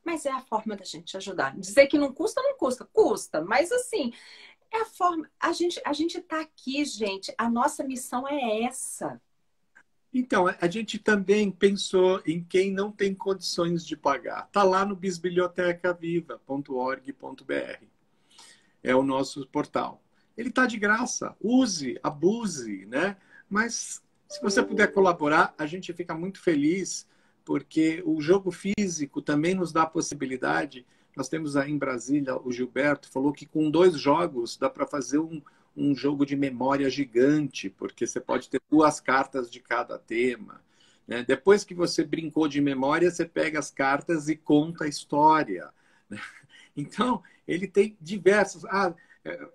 mas é a forma da gente ajudar. Dizer que não custa, não custa. Custa, mas assim, é a forma. A gente tá aqui, gente. A nossa missão é essa. Então, a gente também pensou em quem não tem condições de pagar. Está lá no bisbilhotecaviva.org.br. É o nosso portal. Ele está de graça. Use, abuse, né? Mas se você puder colaborar, a gente fica muito feliz, porque o jogo físico também nos dá a possibilidade. Nós temos aí em Brasília, o Gilberto falou que com 2 jogos dá para fazer um jogo de memória gigante, porque você pode ter 2 cartas de cada tema. Né? Depois que você brincou de memória, você pega as cartas e conta a história. Né? Então, ele tem diversos.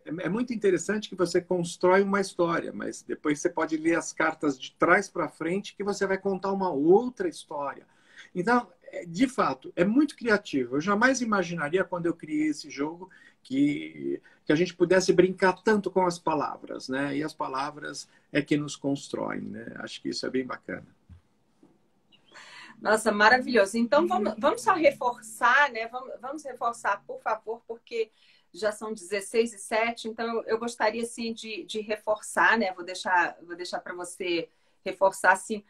É muito interessante que você constrói uma história, mas depois você pode ler as cartas de trás para frente que você vai contar uma outra história. Então, de fato, é muito criativo. Eu jamais imaginaria, quando eu criei esse jogo, que a gente pudesse brincar tanto com as palavras, né? E as palavras é que nos constroem, né? Acho que isso é bem bacana. Nossa, maravilhoso. Então, vamos só reforçar, né? Vamos reforçar, por favor, porque já são 16h07, então eu gostaria, assim, de reforçar, né? Vou deixar para você reforçar, assim,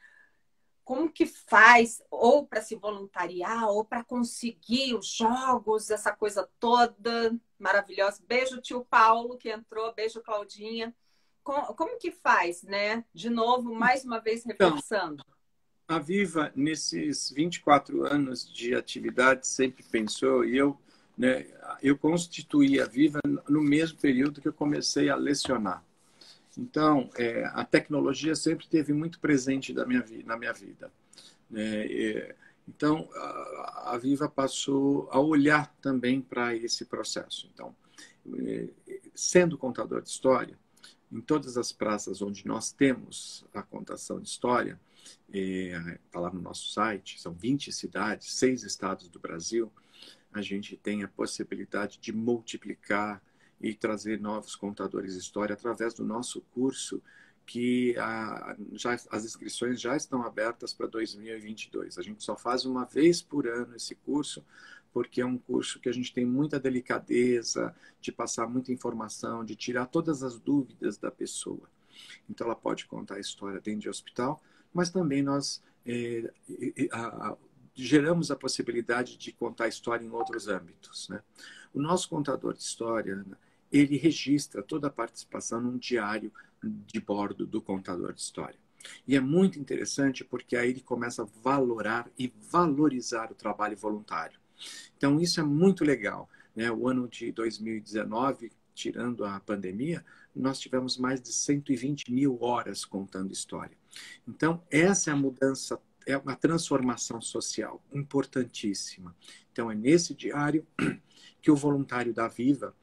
como que faz, ou para se voluntariar, ou para conseguir os jogos, essa coisa toda maravilhosa. Beijo, tio Paulo, que entrou. Beijo, Claudinha. Como que faz, né? De novo, mais uma vez, reforçando. Então, a Viva, nesses 24 anos de atividade, sempre pensou, e eu constituí a Viva no mesmo período que eu comecei a lecionar. Então, a tecnologia sempre esteve muito presente na minha vida. Então, a Viva passou a olhar também para esse processo. Então, sendo contador de história, em todas as praças onde nós temos a contação de história, está lá no nosso site, são 20 cidades, 6 estados do Brasil, a gente tem a possibilidade de multiplicar e trazer novos contadores de história através do nosso curso, que as inscrições já estão abertas para 2022. A gente só faz uma vez por ano esse curso, porque é um curso que a gente tem muita delicadeza de passar muita informação, de tirar todas as dúvidas da pessoa. Então, ela pode contar a história dentro de hospital, mas também nós geramos a possibilidade de contar a história em outros âmbitos. Né? O nosso contador de história, ele registra toda a participação num diário de bordo do contador de história. E é muito interessante porque aí ele começa a valorar e valorizar o trabalho voluntário. Então, isso é muito legal. Né? O ano de 2019, tirando a pandemia, nós tivemos mais de 120 mil horas contando história. Então, essa é a mudança, é uma transformação social importantíssima. Então, é nesse diário que o voluntário da Viva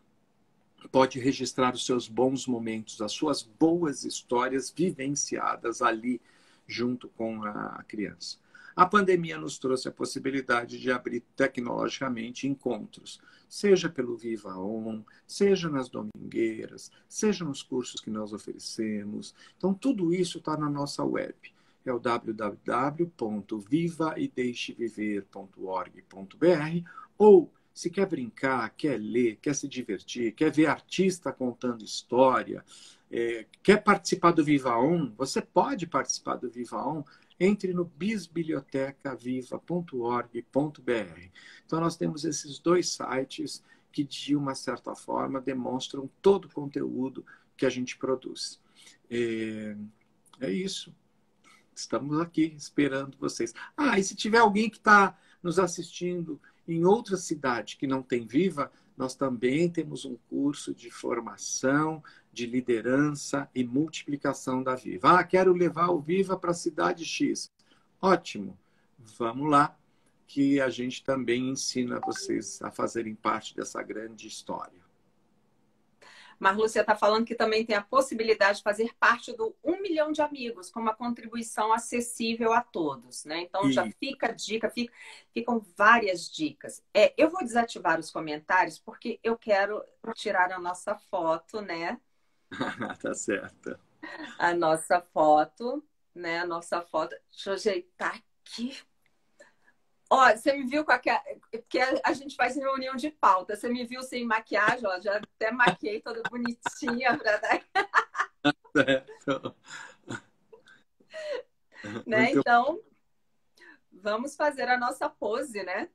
pode registrar os seus bons momentos, as suas boas histórias vivenciadas ali junto com a criança. A pandemia nos trouxe a possibilidade de abrir tecnologicamente encontros, seja pelo Viva On, seja nas domingueiras, seja nos cursos que nós oferecemos. Então, tudo isso está na nossa web. É o www.vivaideixeviver.org.br ou, Se quer brincar, quer ler, quer se divertir, quer ver artista contando história, quer participar do Viva On, você pode participar do Viva On. Entre no bisbiliotecaviva.org.br. Então, nós temos esses dois sites que, de uma certa forma, demonstram todo o conteúdo que a gente produz. É isso. Estamos aqui esperando vocês. E se tiver alguém que está nos assistindo em outra cidade que não tem Viva, nós também temos um curso de formação, de liderança e multiplicação da Viva. Quero levar o Viva para a cidade X. Ótimo. Vamos lá, que a gente também ensina vocês a fazerem parte dessa grande história. Marlúcia está falando que também tem a possibilidade de fazer parte do 1 milhão de amigos, com uma contribuição acessível a todos, né? Então já fica a dica, ficam várias dicas. Eu vou desativar os comentários porque eu quero tirar a nossa foto, né? Tá certo. A nossa foto, né? A nossa foto. Deixa eu ajeitar aqui. Ó, você me viu com aquela... Porque a gente faz reunião de pauta. Você me viu sem maquiagem, ó, já até maquiei toda bonitinha para dar... Certo. Né? Então, vamos fazer a nossa pose, né?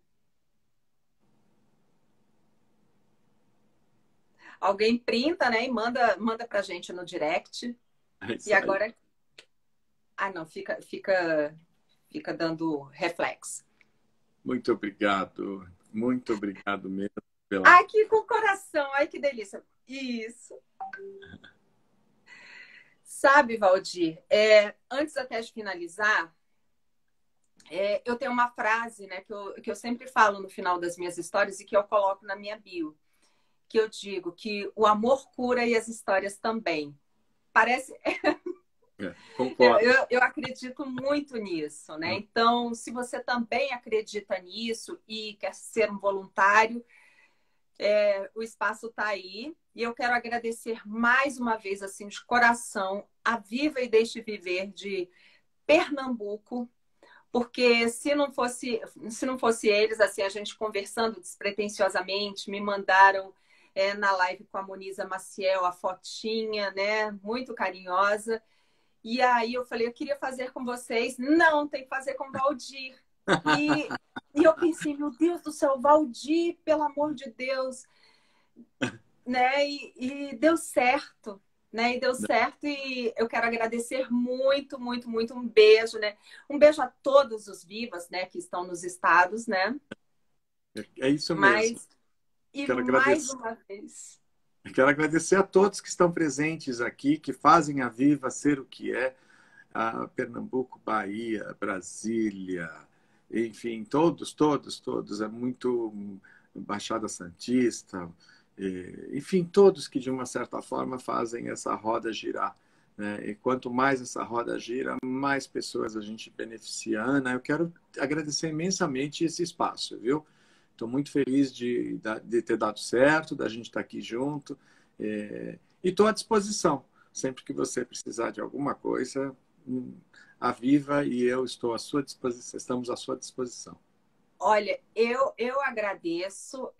Alguém printa, né? E manda pra gente no direct. E agora... não, fica dando reflexo. Muito obrigado mesmo Aqui com o coração, ai que delícia. Isso. Sabe, Valdir, antes até de finalizar, eu tenho uma frase, né, que eu sempre falo no final das minhas histórias e que eu coloco na minha bio, que eu digo que o amor cura e as histórias também. Parece... Concordo. Eu acredito muito nisso, né? Então, se você também acredita nisso e quer ser um voluntário, o espaço está aí. E eu quero agradecer mais uma vez, assim, de coração, a Viva e Deixe Viver de Pernambuco, porque se não fosse eles, assim, a gente conversando despretensiosamente, me mandaram na live com a Moniza Maciel a fotinha, né? Muito carinhosa. E aí eu falei, eu queria fazer com vocês. Não, tem que fazer com o Valdir. E eu pensei, meu Deus do céu, Valdir, pelo amor de Deus. Né? E deu certo. Né? E deu certo. E eu quero agradecer muito, muito, muito. Um beijo, né? Um beijo a todos os Vivas, né? Que estão nos estados, né? É isso mesmo. Mais uma vez... Eu quero agradecer a todos que estão presentes aqui, que fazem a Viva ser o que é. A Pernambuco, Bahia, Brasília, enfim, todos. É muito Baixada Santista, enfim, todos que de uma certa forma fazem essa roda girar. Né? E quanto mais essa roda gira, mais pessoas a gente beneficia. Ana, eu quero agradecer imensamente esse espaço, viu? Estou muito feliz de ter dado certo, da gente estar aqui junto. E estou à disposição. Sempre que você precisar de alguma coisa, a Viva e eu estou à sua disposição, estamos à sua disposição. Olha, eu agradeço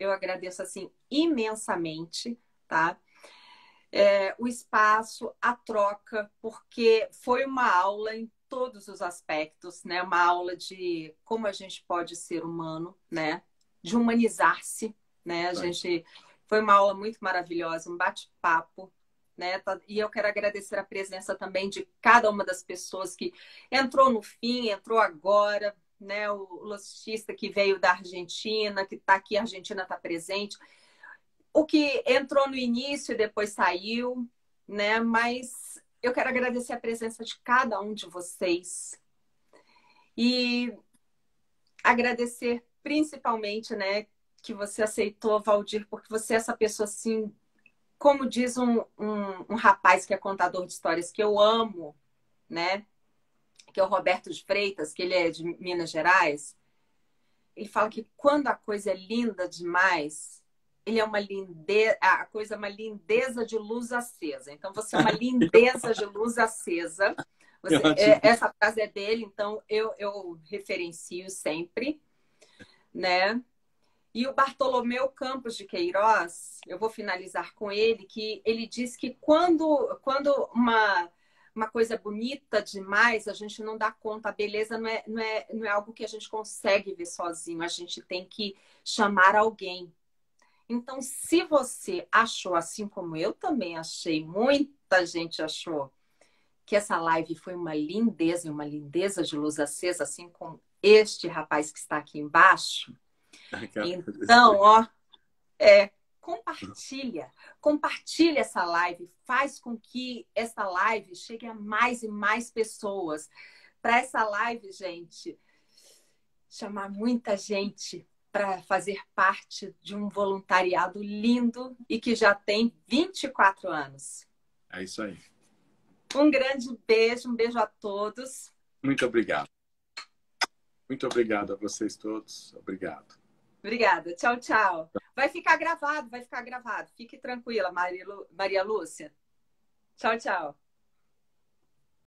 assim imensamente, tá? O espaço, a troca, porque foi uma aula em todos os aspectos, né? Uma aula de como a gente pode ser humano, né? De humanizar-se, né? A gente foi uma aula muito maravilhosa, um bate-papo, né? E eu quero agradecer a presença também de cada uma das pessoas que entrou no fim, entrou agora, né? O logista que veio da Argentina, que está aqui, a Argentina está presente. O que entrou no início e depois saiu, né? Mas eu quero agradecer a presença de cada um de vocês. E agradecer principalmente, né, que você aceitou, Valdir, porque você é essa pessoa, assim, como diz um rapaz que é contador de histórias, que eu amo, né, que é o Roberto de Freitas, que ele é de Minas Gerais. Ele fala que quando a coisa é linda demais, ele é uma lindeza, a coisa é uma lindeza de luz acesa. Então, você é uma lindeza de luz acesa. Essa frase é dele, então eu referencio sempre, né? E o Bartolomeu Campos de Queiroz, eu vou finalizar com ele, que ele diz que quando uma coisa é bonita demais, a gente não dá conta. A beleza não é algo que a gente consegue ver sozinho, a gente tem que chamar alguém. Então, se você achou, assim como eu também achei, muita gente achou, que essa live foi uma lindeza de luz acesa, assim como este rapaz que está aqui embaixo. Então, ó, compartilha essa live, faz com que essa live chegue a mais e mais pessoas. Para essa live, gente, chamar muita gente para fazer parte de um voluntariado lindo e que já tem 24 anos. É isso aí. Um grande beijo, um beijo a todos. Muito obrigado. Muito obrigado a vocês todos. Obrigado. Obrigada. Tchau, tchau. Vai ficar gravado, vai ficar gravado. Fique tranquila, Maria Lúcia. Tchau, tchau.